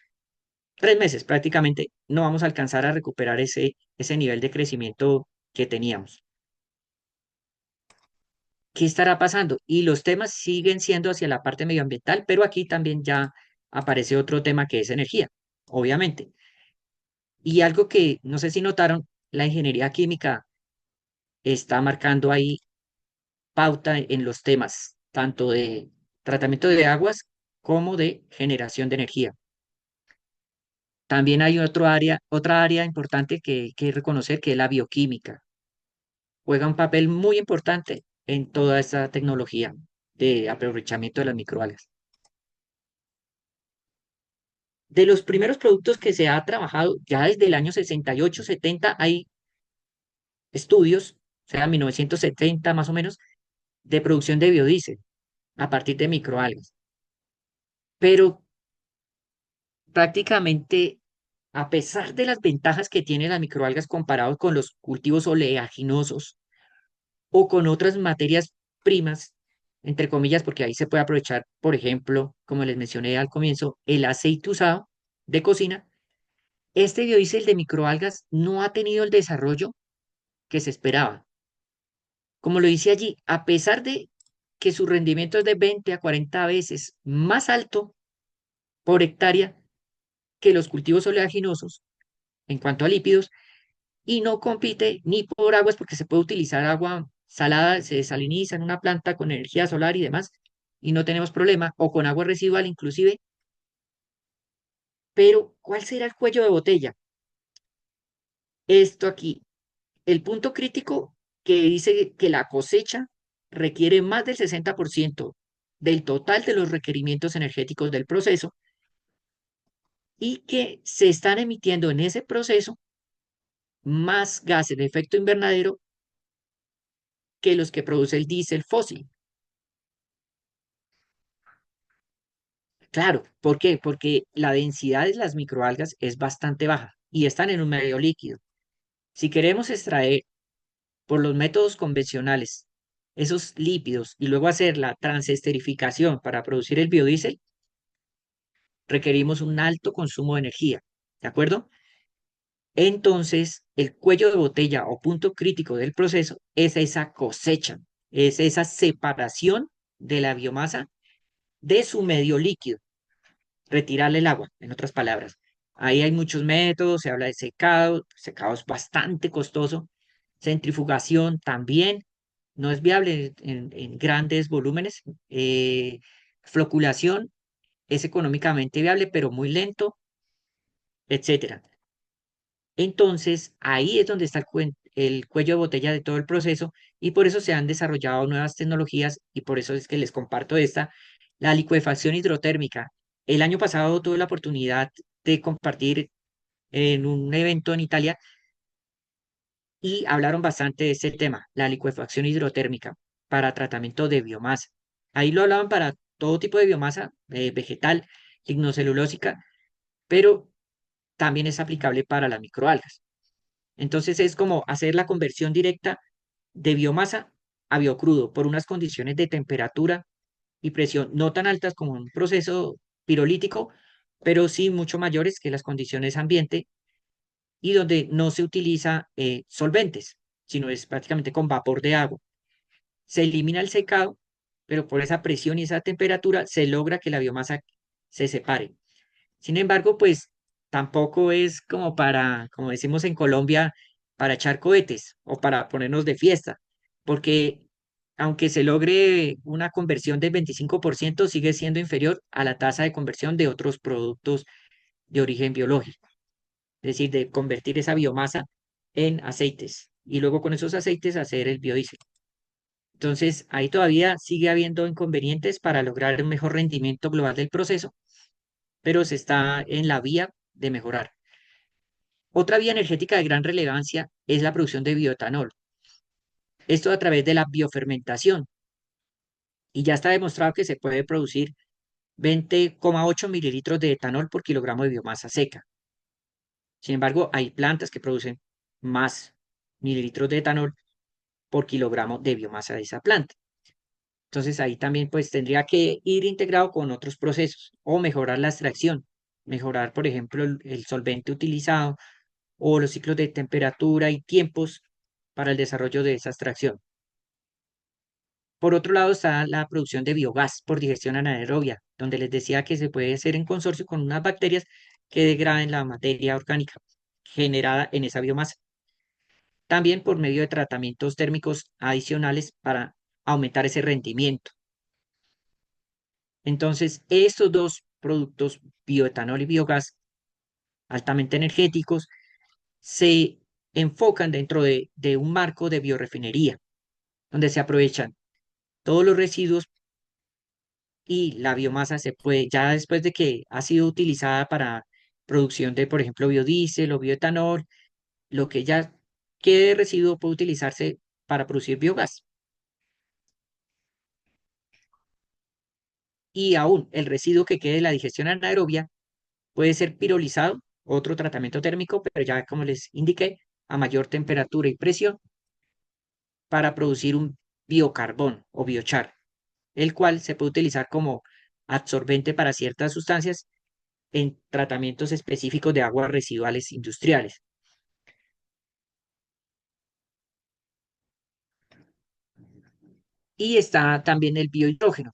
3 meses prácticamente, no vamos a alcanzar a recuperar ese nivel de crecimiento que teníamos. ¿Qué estará pasando? Y los temas siguen siendo hacia la parte medioambiental, pero aquí también ya aparece otro tema que es energía, obviamente. Y algo que no sé si notaron, la ingeniería química está marcando ahí pauta en los temas, tanto de tratamiento de aguas como de generación de energía. También hay otra área importante que hay que reconocer, que es la bioquímica. Juega un papel muy importante en toda esta tecnología de aprovechamiento de las microalgas. De los primeros productos que se ha trabajado ya desde el año 68, 70, hay estudios, o sea, 1970 más o menos, de producción de biodiesel a partir de microalgas. Pero prácticamente, a pesar de las ventajas que tienen las microalgas comparados con los cultivos oleaginosos o con otras materias primas, entre comillas, porque ahí se puede aprovechar, por ejemplo, como les mencioné al comienzo, el aceite usado de cocina, este biodiesel de microalgas no ha tenido el desarrollo que se esperaba. Como lo dice allí, a pesar de que su rendimiento es de 20 a 40 veces más alto por hectárea que los cultivos oleaginosos en cuanto a lípidos, y no compite ni por aguas porque se puede utilizar agua salada, se desaliniza en una planta con energía solar y demás, y no tenemos problema, o con agua residual inclusive, pero ¿cuál será el cuello de botella? Esto aquí, el punto crítico que dice que la cosecha requiere más del 60% del total de los requerimientos energéticos del proceso y que se están emitiendo en ese proceso más gases de efecto invernadero que los que produce el diésel fósil. Claro, ¿por qué? Porque la densidad de las microalgas es bastante baja y están en un medio líquido. Si queremos extraer por los métodos convencionales esos lípidos y luego hacer la transesterificación para producir el biodiesel, requerimos un alto consumo de energía, ¿de acuerdo? Entonces, el cuello de botella o punto crítico del proceso es esa cosecha, es esa separación de la biomasa de su medio líquido, retirarle el agua, en otras palabras. Ahí hay muchos métodos, se habla de secado, secado es bastante costoso, centrifugación también no es viable en grandes volúmenes, floculación es económicamente viable, pero muy lento, etcétera. Entonces, ahí es donde está el cuello de botella de todo el proceso y por eso se han desarrollado nuevas tecnologías y por eso es que les comparto esta, la licuefacción hidrotérmica. El año pasado tuve la oportunidad de compartir en un evento en Italia y hablaron bastante de ese tema, la licuefacción hidrotérmica para tratamiento de biomasa. Ahí lo hablaban para todo tipo de biomasa, vegetal, lignocelulósica, pero también es aplicable para las microalgas. Entonces es como hacer la conversión directa de biomasa a biocrudo por unas condiciones de temperatura y presión no tan altas como un proceso pirolítico, pero sí mucho mayores que las condiciones ambiente y donde no se utiliza solventes, sino es prácticamente con vapor de agua. Se elimina el secado, pero por esa presión y esa temperatura se logra que la biomasa se separe. Sin embargo, pues tampoco es como para, como decimos en Colombia, para echar cohetes o para ponernos de fiesta, porque aunque se logre una conversión del 25%, sigue siendo inferior a la tasa de conversión de otros productos de origen biológico, es decir, de convertir esa biomasa en aceites y luego con esos aceites hacer el biodiesel. Entonces, ahí todavía sigue habiendo inconvenientes para lograr un mejor rendimiento global del proceso, pero se está en la vía de mejorar. Otra vía energética de gran relevancia es la producción de bioetanol. Esto a través de la biofermentación. Y ya está demostrado que se puede producir 20,8 mililitros de etanol por kilogramo de biomasa seca. Sin embargo, hay plantas que producen más mililitros de etanol por kilogramo de biomasa de esa planta. Entonces ahí también pues tendría que ir integrado con otros procesos o mejorar la extracción, mejorar por ejemplo el solvente utilizado o los ciclos de temperatura y tiempos para el desarrollo de esa extracción. Por otro lado está la producción de biogás por digestión anaerobia, donde les decía que se puede hacer en consorcio con unas bacterias que degraden la materia orgánica generada en esa biomasa. También por medio de tratamientos térmicos adicionales para aumentar ese rendimiento. Entonces, estos dos productos, bioetanol y biogás, altamente energéticos, se enfocan dentro de un marco de biorefinería, donde se aprovechan todos los residuos y la biomasa se puede, ya después de que ha sido utilizada para producción de, por ejemplo, biodiesel o bioetanol, lo que ya quede de residuo puede utilizarse para producir biogás. Y aún el residuo que quede de la digestión anaerobia puede ser pirolizado, otro tratamiento térmico, pero ya como les indiqué, a mayor temperatura y presión para producir un biocarbón o biochar, el cual se puede utilizar como absorbente para ciertas sustancias en tratamientos específicos de aguas residuales industriales. Y está también el biohidrógeno,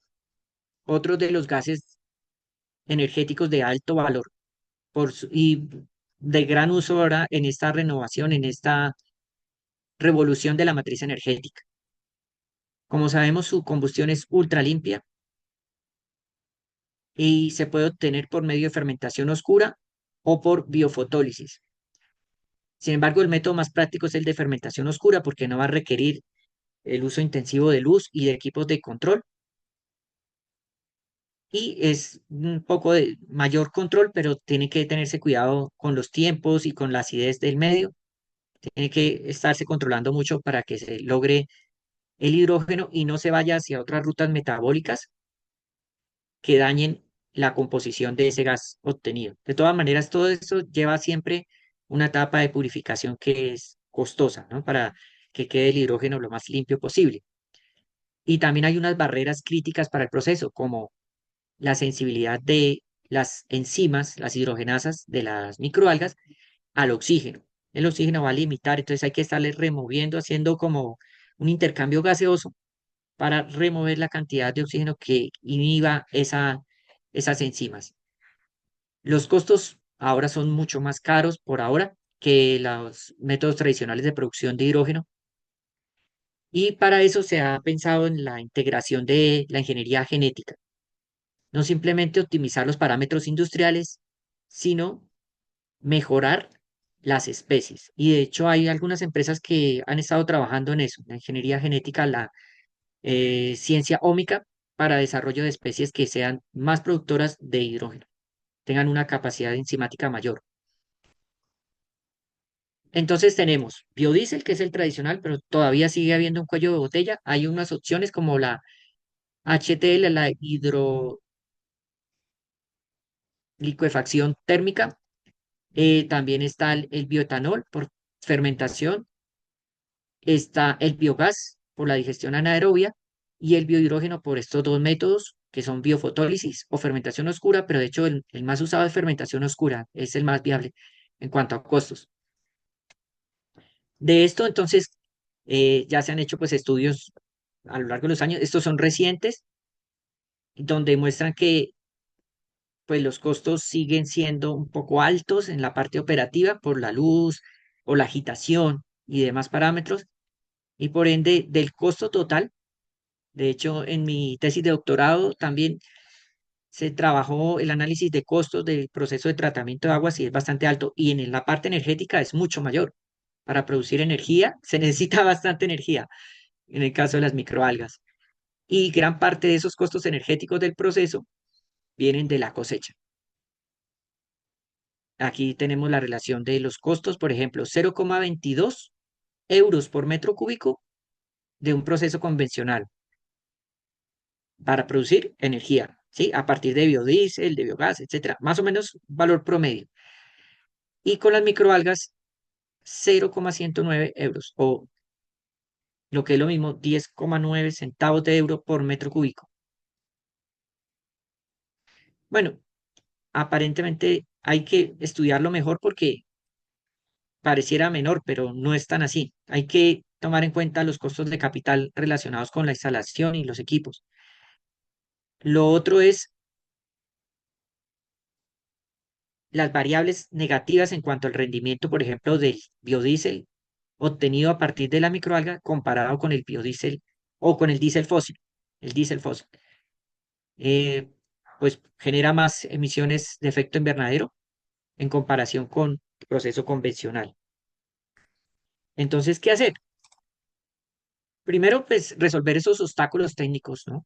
otro de los gases energéticos de alto valor y de gran uso ahora en esta renovación, en esta revolución de la matriz energética. Como sabemos, su combustión es ultra limpia y se puede obtener por medio de fermentación oscura o por biofotólisis. Sin embargo, el método más práctico es el de fermentación oscura porque no va a requerir el uso intensivo de luz y de equipos de control y es un poco de mayor control, pero tiene que tenerse cuidado con los tiempos y con la acidez del medio. Tiene que estarse controlando mucho para que se logre el hidrógeno y no se vaya hacia otras rutas metabólicas que dañen la composición de ese gas obtenido. De todas maneras, todo esto lleva siempre una etapa de purificación que es costosa, ¿no? Para que quede el hidrógeno lo más limpio posible. Y también hay unas barreras críticas para el proceso, como la sensibilidad de las enzimas, las hidrogenasas de las microalgas al oxígeno. El oxígeno va a limitar, entonces hay que estarle removiendo, haciendo como un intercambio gaseoso para remover la cantidad de oxígeno que inhiba esas enzimas. Los costos ahora son mucho más caros por ahora que los métodos tradicionales de producción de hidrógeno, y para eso se ha pensado en la integración de la ingeniería genética. No simplemente optimizar los parámetros industriales, sino mejorar las especies. Y de hecho hay algunas empresas que han estado trabajando en eso, la ingeniería genética, la ciencia ómica, para desarrollo de especies que sean más productoras de hidrógeno, tengan una capacidad enzimática mayor. Entonces tenemos biodiesel, que es el tradicional, pero todavía sigue habiendo un cuello de botella. Hay unas opciones como la HTL, la hidrolicuefacción térmica. También está el bioetanol por fermentación. Está el biogás por la digestión anaerobia y el biohidrógeno por estos dos métodos que son biofotólisis o fermentación oscura, pero de hecho el más usado es fermentación oscura, es el más viable en cuanto a costos. De esto, entonces, ya se han hecho pues estudios a lo largo de los años, estos son recientes, donde muestran que pues los costos siguen siendo un poco altos en la parte operativa por la luz o la agitación y demás parámetros, y por ende del costo total. De hecho, en mi tesis de doctorado también se trabajó el análisis de costos del proceso de tratamiento de aguas y es bastante alto, y en la parte energética es mucho mayor. Para producir energía se necesita bastante energía en el caso de las microalgas, y gran parte de esos costos energéticos del proceso vienen de la cosecha. Aquí tenemos la relación de los costos, por ejemplo, 0,22 euros por metro cúbico de un proceso convencional para producir energía, ¿sí? A partir de biodiesel, de biogás, etcétera, más o menos valor promedio. Y con las microalgas, 0,109 euros, o lo que es lo mismo, 10,9 centavos de euro por metro cúbico. Bueno, aparentemente hay que estudiarlo mejor porque pareciera menor, pero no es tan así. Hay que tomar en cuenta los costos de capital relacionados con la instalación y los equipos. Lo otro es las variables negativas en cuanto al rendimiento, por ejemplo, del biodiesel obtenido a partir de la microalga comparado con el biodiesel o con el diésel fósil. El diésel fósil, eh, pues genera más emisiones de efecto invernadero en comparación con el proceso convencional. Entonces, ¿qué hacer? Primero, pues resolver esos obstáculos técnicos, ¿no?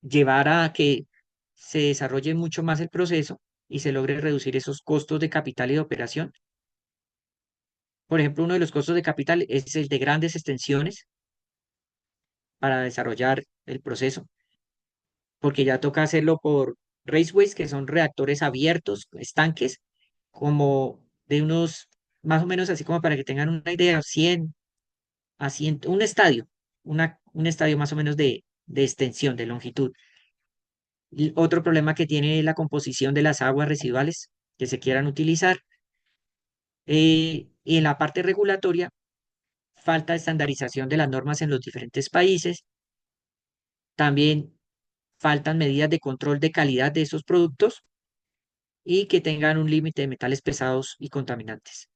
Llevar a que se desarrolle mucho más el proceso y se logre reducir esos costos de capital y de operación. Por ejemplo, uno de los costos de capital es el de grandes extensiones para desarrollar el proceso, porque ya toca hacerlo por raceways, que son reactores abiertos, estanques, como de unos, más o menos así como para que tengan una idea, 100 a 100, un estadio, un estadio más o menos de extensión, de longitud. Y otro problema que tiene la composición de las aguas residuales que se quieran utilizar. Y en la parte regulatoria, falta estandarización de las normas en los diferentes países. También faltan medidas de control de calidad de esos productos y que tengan un límite de metales pesados y contaminantes.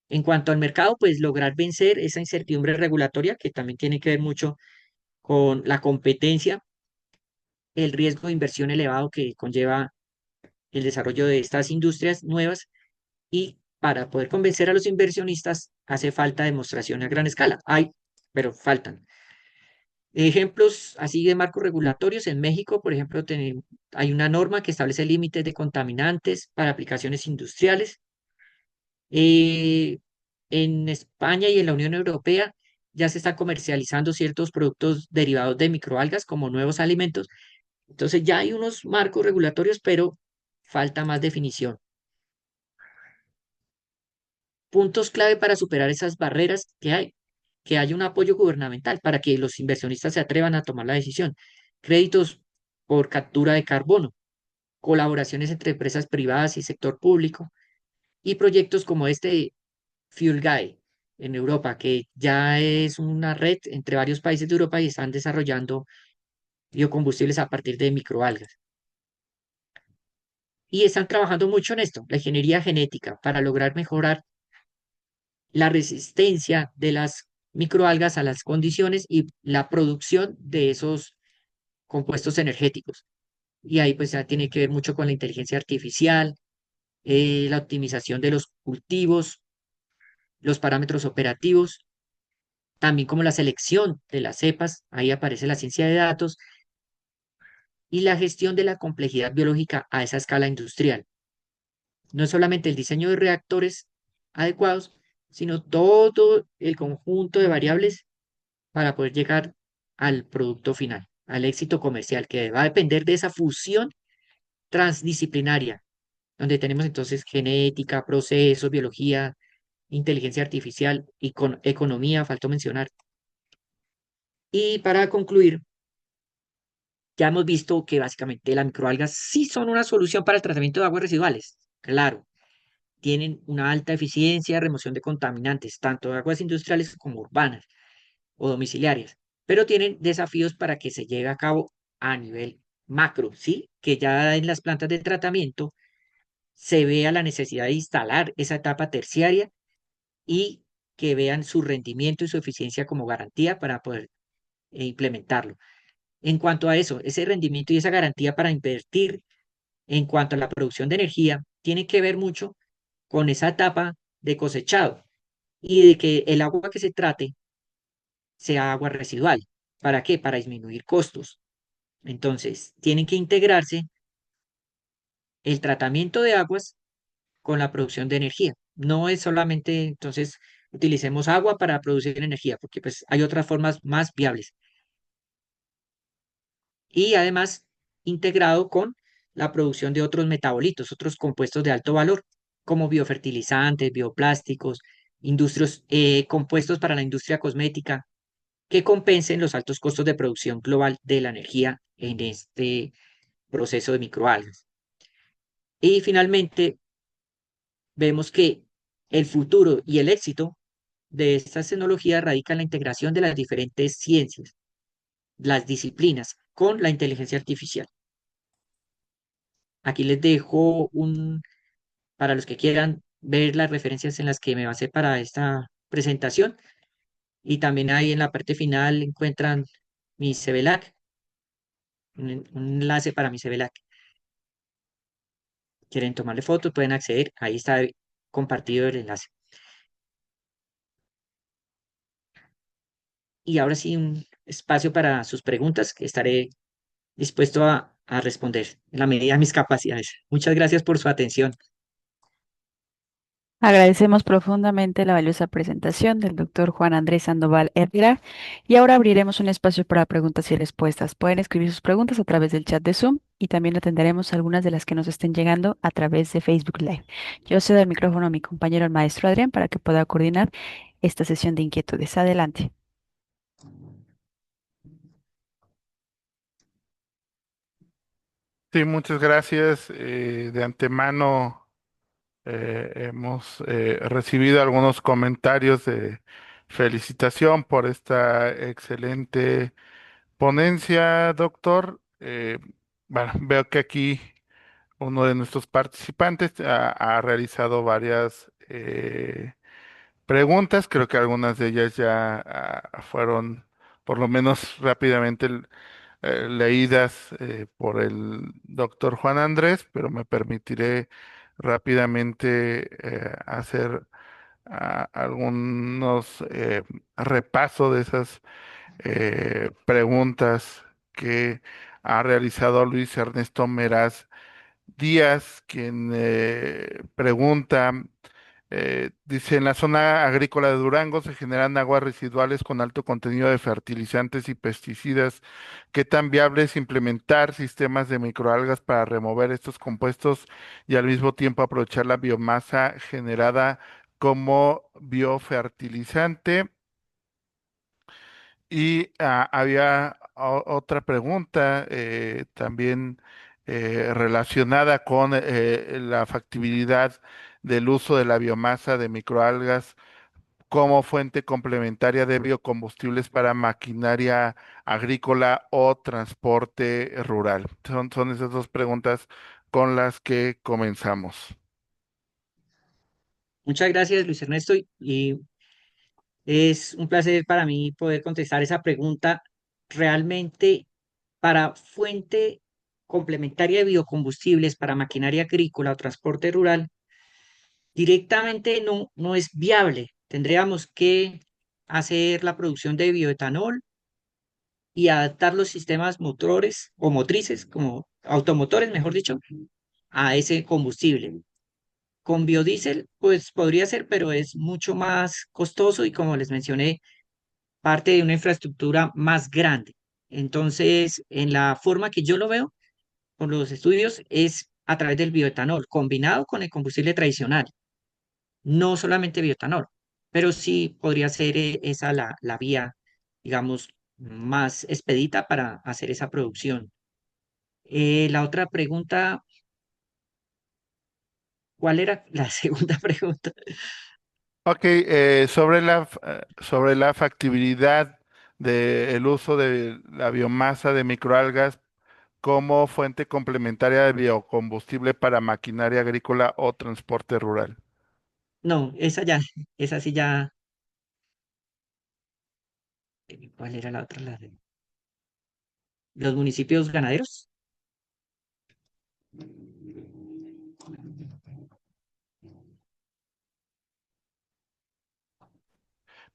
En cuanto al mercado, pues lograr vencer esa incertidumbre regulatoria, que también tiene que ver mucho con la competencia, el riesgo de inversión elevado que conlleva el desarrollo de estas industrias nuevas, y para poder convencer a los inversionistas hace falta demostración a gran escala. Hay, pero faltan. Ejemplos así de marcos regulatorios. En México, por ejemplo, hay una norma que establece límites de contaminantes para aplicaciones industriales. Eh, en España y en la Unión Europea ya se están comercializando ciertos productos derivados de microalgas como nuevos alimentos, Entonces ya hay unos marcos regulatorios, pero falta más definición. Puntos clave para superar esas barreras que hay un apoyo gubernamental para que los inversionistas se atrevan a tomar la decisión. Créditos por captura de carbono, colaboraciones entre empresas privadas y sector público, y proyectos como este de Fuel Guy en Europa, que ya es una red entre varios países de Europa y están desarrollando biocombustibles a partir de microalgas. Y están trabajando mucho en esto, la ingeniería genética, para lograr mejorar la resistencia de las microalgas a las condiciones y la producción de esos compuestos energéticos. Y ahí pues ya tiene que ver mucho con la inteligencia artificial, la optimización de los cultivos, los parámetros operativos, también como la selección de las cepas, ahí aparece la ciencia de datos y la gestión de la complejidad biológica a esa escala industrial. No es solamente el diseño de reactores adecuados, sino todo el conjunto de variables para poder llegar al producto final, al éxito comercial, que va a depender de esa fusión transdisciplinaria, donde tenemos entonces genética, procesos, biología, inteligencia artificial y con economía, faltó mencionar. Y para concluir, ya hemos visto que básicamente las microalgas sí son una solución para el tratamiento de aguas residuales. Claro, tienen una alta eficiencia de remoción de contaminantes, tanto de aguas industriales como urbanas o domiciliarias, pero tienen desafíos para que se lleve a cabo a nivel macro, ¿sí? Que ya en las plantas de tratamiento se vea la necesidad de instalar esa etapa terciaria y que vean su rendimiento y su eficiencia como garantía para poder implementarlo. En cuanto a eso, ese rendimiento y esa garantía para invertir en cuanto a la producción de energía tiene que ver mucho con esa etapa de cosechado y de que el agua que se trate sea agua residual. ¿Para qué? Para disminuir costos. Entonces, tienen que integrarse el tratamiento de aguas con la producción de energía. No es solamente, entonces, utilicemos agua para producir energía, porque pues hay otras formas más viables. Y además, integrado con la producción de otros metabolitos, otros compuestos de alto valor, como biofertilizantes, bioplásticos, industrias, compuestos para la industria cosmética, que compensen los altos costos de producción global de la energía en este proceso de microalgas. Y finalmente, vemos que el futuro y el éxito de estas tecnologías radica en la integración de las diferentes ciencias, las disciplinas, con la inteligencia artificial. Aquí les dejo para los que quieran ver las referencias en las que me basé para esta presentación. Y también ahí en la parte final encuentran mi CVLAC, un enlace para mi CVLAC. Quieren tomarle fotos, pueden acceder, ahí está compartido el enlace. Y ahora sí, un espacio para sus preguntas que estaré dispuesto a responder en la medida de mis capacidades. Muchas gracias por su atención. Agradecemos profundamente la valiosa presentación del doctor Juan Andrés Sandoval Herrera y ahora abriremos un espacio para preguntas y respuestas. Pueden escribir sus preguntas a través del chat de Zoom y también atenderemos algunas de las que nos estén llegando a través de Facebook Live. Yo cedo el micrófono a mi compañero el maestro Adrián para que pueda coordinar esta sesión de inquietudes. Adelante. Sí, muchas gracias. De antemano hemos recibido algunos comentarios de felicitación por esta excelente ponencia, doctor. Bueno, veo que aquí uno de nuestros participantes ha realizado varias preguntas. Creo que algunas de ellas ya fueron por lo menos rápidamente leídas por el doctor Juan Andrés, pero me permitiré rápidamente hacer algunos repaso de esas preguntas que ha realizado Luis Ernesto Meraz Díaz, quien pregunta Dice, en la zona agrícola de Durango se generan aguas residuales con alto contenido de fertilizantes y pesticidas. ¿Qué tan viable es implementar sistemas de microalgas para remover estos compuestos y al mismo tiempo aprovechar la biomasa generada como biofertilizante? Y había otra pregunta también relacionada con la factibilidad del uso de la biomasa de microalgas como fuente complementaria de biocombustibles para maquinaria agrícola o transporte rural. Son esas dos preguntas con las que comenzamos. Muchas gracias, Luis Ernesto, y es un placer para mí poder contestar esa pregunta. Realmente, para fuente complementaria de biocombustibles para maquinaria agrícola o transporte rural, directamente no es viable. Tendríamos que hacer la producción de bioetanol y adaptar los sistemas motores o motrices, como automotores, mejor dicho, a ese combustible. Con biodiesel, pues podría ser, pero es mucho más costoso y como les mencioné, parte de una infraestructura más grande. Entonces, en la forma que yo lo veo, con los estudios, es a través del bioetanol, combinado con el combustible tradicional, no solamente bioetanol, pero sí podría ser esa la vía, digamos, más expedita para hacer esa producción. La otra pregunta, ¿cuál era la segunda pregunta? Ok, sobre la factibilidad del uso de la biomasa de microalgas como fuente complementaria de biocombustible para maquinaria agrícola o transporte rural. No, esa ya, esa sí ya, ¿cuál era la otra? Los municipios ganaderos.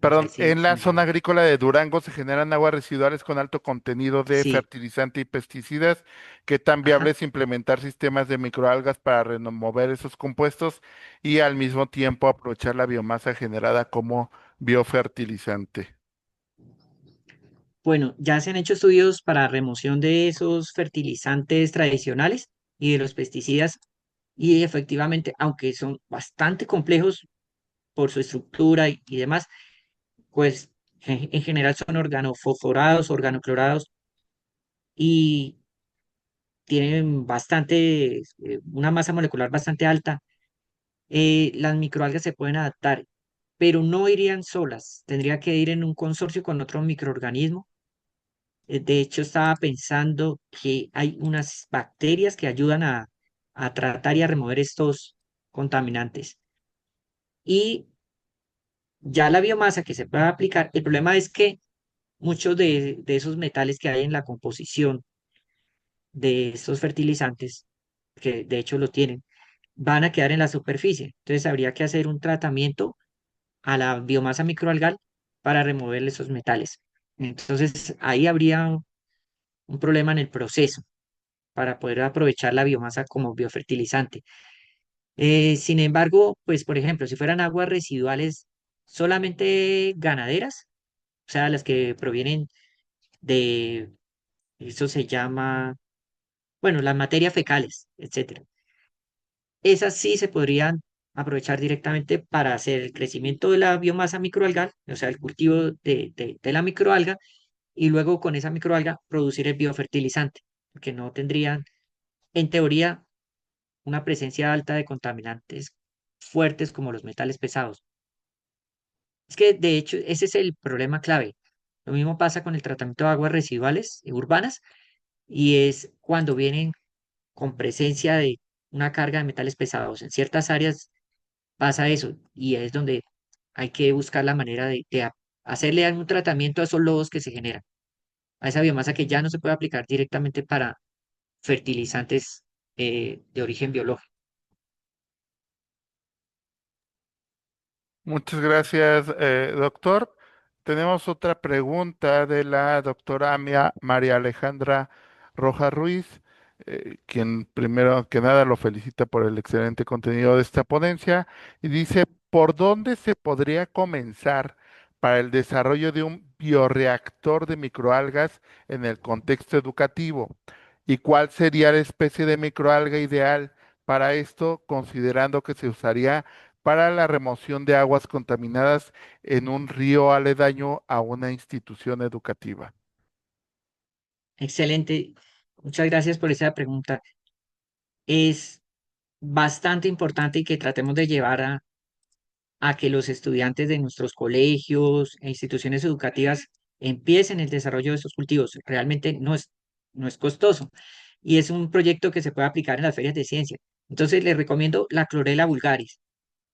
No sé Perdón, si en la me zona la... agrícola de Durango se generan aguas residuales con alto contenido de Sí, fertilizante y pesticidas. ¿Qué tan viable ajá. es implementar sistemas de microalgas para remover esos compuestos y al mismo tiempo aprovechar la biomasa generada como biofertilizante? Bueno, ya se han hecho estudios para remoción de esos fertilizantes tradicionales y de los pesticidas y efectivamente, aunque son bastante complejos por su estructura y demás, pues en general son organofosforados, organoclorados y tienen bastante, una masa molecular bastante alta. Las microalgas se pueden adaptar, pero no irían solas, tendría que ir en un consorcio con otro microorganismo. De hecho, estaba pensando que hay unas bacterias que ayudan a tratar y a remover estos contaminantes. Y ya la biomasa que se puede aplicar, el problema es que muchos de esos metales que hay en la composición de estos fertilizantes, que de hecho lo tienen, van a quedar en la superficie. Entonces habría que hacer un tratamiento a la biomasa microalgal para remover esos metales. Entonces ahí habría un problema en el proceso para poder aprovechar la biomasa como biofertilizante. Sin embargo, pues por ejemplo, si fueran aguas residuales solamente ganaderas, o sea, las que provienen de, eso se llama, bueno, las materias fecales, etcétera. Esas sí se podrían aprovechar directamente para hacer el crecimiento de la biomasa microalgal, o sea, el cultivo de la microalga, y luego con esa microalga producir el biofertilizante, porque no tendrían, en teoría, una presencia alta de contaminantes fuertes como los metales pesados. Es que, de hecho, ese es el problema clave. Lo mismo pasa con el tratamiento de aguas residuales urbanas y es cuando vienen con presencia de una carga de metales pesados. En ciertas áreas pasa eso y es donde hay que buscar la manera de hacerle algún tratamiento a esos lodos que se generan, a esa biomasa que ya no se puede aplicar directamente para fertilizantes de origen biológico. Muchas gracias, doctor. Tenemos otra pregunta de la doctora María Alejandra Rojas Ruiz, quien primero que nada lo felicita por el excelente contenido de esta ponencia y dice, ¿por dónde se podría comenzar para el desarrollo de un bioreactor de microalgas en el contexto educativo? ¿Y cuál sería la especie de microalga ideal para esto, considerando que se usaría para la remoción de aguas contaminadas en un río aledaño a una institución educativa? Excelente. Muchas gracias por esa pregunta. Es bastante importante y que tratemos de llevar a que los estudiantes de nuestros colegios e instituciones educativas empiecen el desarrollo de estos cultivos. Realmente no es costoso y es un proyecto que se puede aplicar en las ferias de ciencia. Entonces, les recomiendo la clorela vulgaris.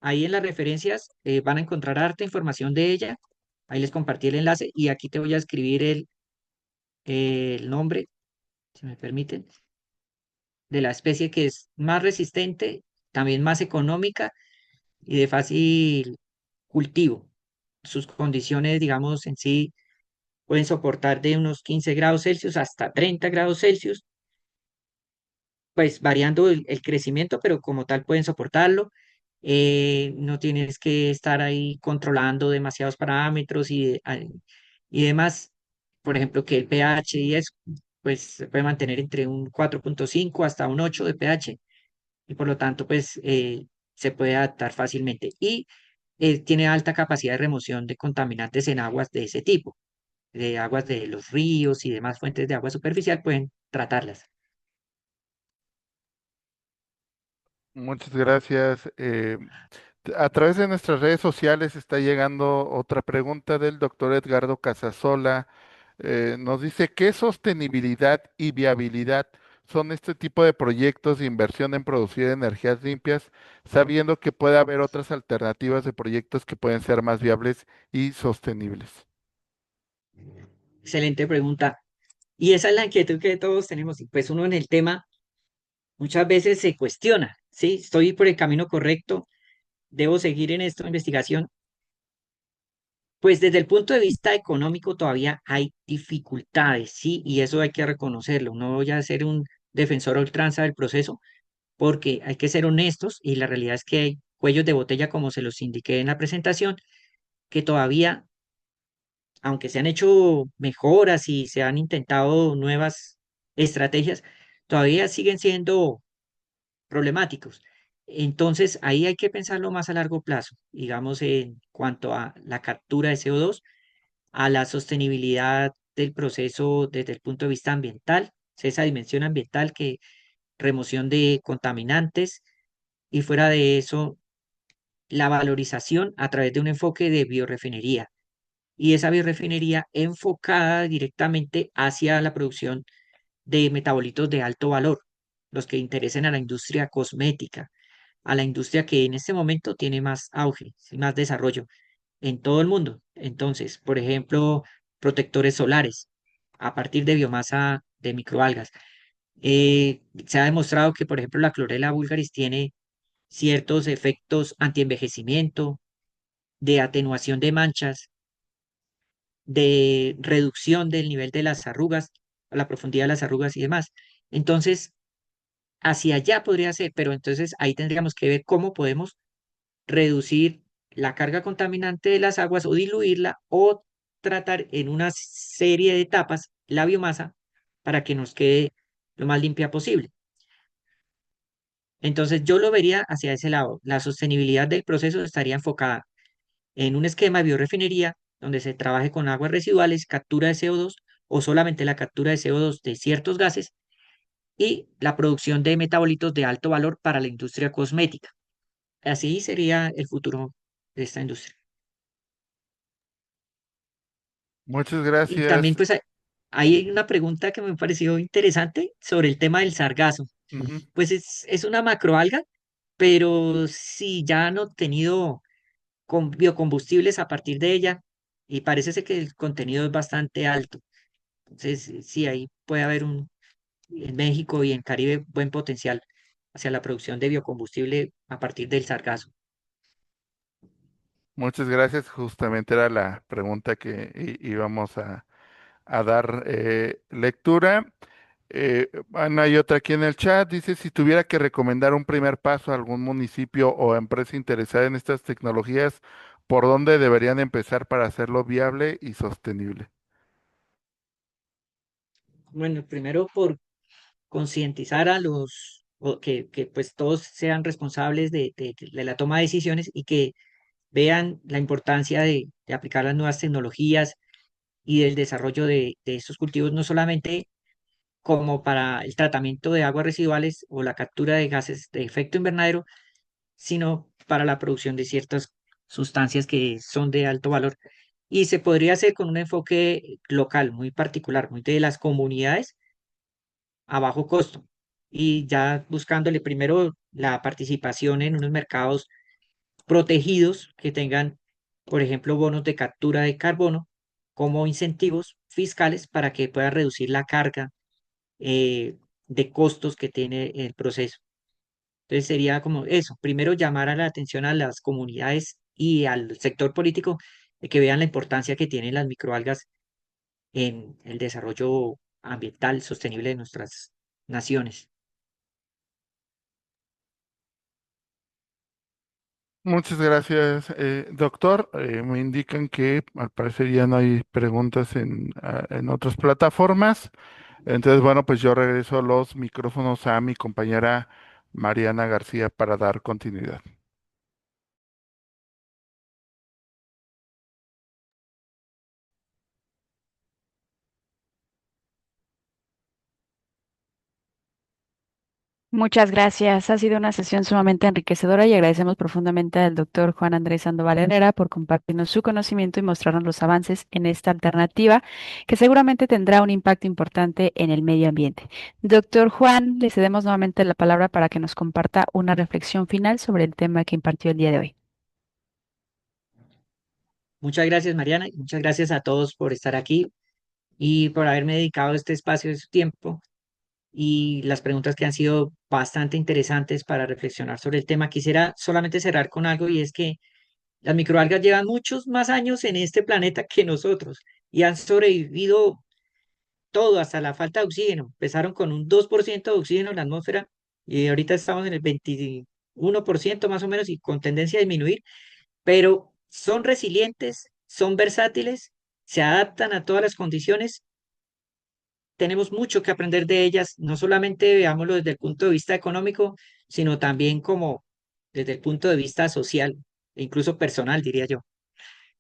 Ahí en las referencias van a encontrar harta información de ella. Ahí les compartí el enlace y aquí te voy a escribir el nombre, si me permiten, de la especie que es más resistente, también más económica y de fácil cultivo. Sus condiciones, digamos, en sí pueden soportar de unos 15 grados Celsius hasta 30 grados Celsius, pues variando el crecimiento, pero como tal pueden soportarlo. No tienes que estar ahí controlando demasiados parámetros y demás. Por ejemplo, que el pH y eso, pues se puede mantener entre un 4,5 hasta un 8 de pH y por lo tanto, pues se puede adaptar fácilmente. Y tiene alta capacidad de remoción de contaminantes en aguas de ese tipo, de aguas de los ríos y demás fuentes de agua superficial, pueden tratarlas. Muchas gracias. A través de nuestras redes sociales está llegando otra pregunta del doctor Edgardo Casasola. Nos dice, ¿qué sostenibilidad y viabilidad son este tipo de proyectos de inversión en producir energías limpias, sabiendo que puede haber otras alternativas de proyectos que pueden ser más viables y sostenibles? Excelente pregunta. Y esa es la inquietud que todos tenemos. Y pues uno en el tema muchas veces se cuestiona, ¿sí? ¿Estoy por el camino correcto? ¿Debo seguir en esta investigación? Pues desde el punto de vista económico todavía hay dificultades, ¿sí? Y eso hay que reconocerlo. No voy a ser un defensor a ultranza del proceso, porque hay que ser honestos y la realidad es que hay cuellos de botella, como se los indiqué en la presentación, que todavía, aunque se han hecho mejoras y se han intentado nuevas estrategias, todavía siguen siendo problemáticos. Entonces, ahí hay que pensarlo más a largo plazo, digamos, en cuanto a la captura de CO2, a la sostenibilidad del proceso desde el punto de vista ambiental, esa dimensión ambiental que remoción de contaminantes y fuera de eso, la valorización a través de un enfoque de biorefinería y esa biorefinería enfocada directamente hacia la producción de metabolitos de alto valor, los que interesen a la industria cosmética, a la industria que en este momento tiene más auge, sí, más desarrollo en todo el mundo. Entonces, por ejemplo, protectores solares a partir de biomasa de microalgas. Se ha demostrado que, por ejemplo, la clorela vulgaris tiene ciertos efectos antienvejecimiento, de atenuación de manchas, de reducción del nivel de las arrugas, a la profundidad de las arrugas y demás. Entonces, hacia allá podría ser, pero entonces ahí tendríamos que ver cómo podemos reducir la carga contaminante de las aguas o diluirla o tratar en una serie de etapas la biomasa para que nos quede lo más limpia posible. Entonces yo lo vería hacia ese lado. La sostenibilidad del proceso estaría enfocada en un esquema de biorefinería donde se trabaje con aguas residuales, captura de CO2 o solamente la captura de CO2 de ciertos gases y la producción de metabolitos de alto valor para la industria cosmética. Así sería el futuro de esta industria. Muchas Y también gracias. pues hay una pregunta que me pareció interesante sobre el tema del sargazo. Ujú. Pues es una macroalga, pero si ya han obtenido con biocombustibles a partir de ella y parece ser que el contenido es bastante alto. Entonces, sí, ahí puede haber en México y en Caribe buen potencial hacia la producción de biocombustible a partir del sargazo. Muchas gracias. Justamente era la pregunta que íbamos a dar lectura. Ana, hay otra aquí en el chat, dice, si tuviera que recomendar un primer paso a algún municipio o empresa interesada en estas tecnologías, ¿por dónde deberían empezar para hacerlo viable y sostenible? Bueno, primero por concientizar a o que pues todos sean responsables de la toma de decisiones y que vean la importancia de aplicar las nuevas tecnologías y del desarrollo de estos cultivos, no solamente como para el tratamiento de aguas residuales o la captura de gases de efecto invernadero, sino para la producción de ciertas sustancias que son de alto valor. Y se podría hacer con un enfoque local, muy particular, muy de las comunidades a bajo costo. Y ya buscándole primero la participación en unos mercados protegidos que tengan, por ejemplo, bonos de captura de carbono como incentivos fiscales para que puedan reducir la carga de costos que tiene el proceso. Entonces sería como eso, primero llamar a la atención a las comunidades y al sector político de que vean la importancia que tienen las microalgas en el desarrollo ambiental sostenible de nuestras naciones. Muchas gracias, doctor. Me indican que al parecer ya no hay preguntas en otras plataformas. Entonces, bueno, pues yo regreso los micrófonos a mi compañera Mariana García para dar continuidad. Muchas gracias. Ha sido una sesión sumamente enriquecedora y agradecemos profundamente al doctor Juan Andrés Sandoval Herrera por compartirnos su conocimiento y mostrarnos los avances en esta alternativa que seguramente tendrá un impacto importante en el medio ambiente. Doctor Juan, le cedemos nuevamente la palabra para que nos comparta una reflexión final sobre el tema que impartió el día de hoy. Muchas gracias, Mariana, y muchas gracias a todos por estar aquí y por haberme dedicado este espacio de su tiempo y las preguntas que han sido bastante interesantes para reflexionar sobre el tema. Quisiera solamente cerrar con algo y es que las microalgas llevan muchos más años en este planeta que nosotros y han sobrevivido todo, hasta la falta de oxígeno. Empezaron con un 2% de oxígeno en la atmósfera y ahorita estamos en el 21% más o menos y con tendencia a disminuir, pero son resilientes, son versátiles, se adaptan a todas las condiciones. Tenemos mucho que aprender de ellas, no solamente veámoslo desde el punto de vista económico, sino también como desde el punto de vista social e incluso personal, diría yo.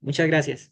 Muchas gracias.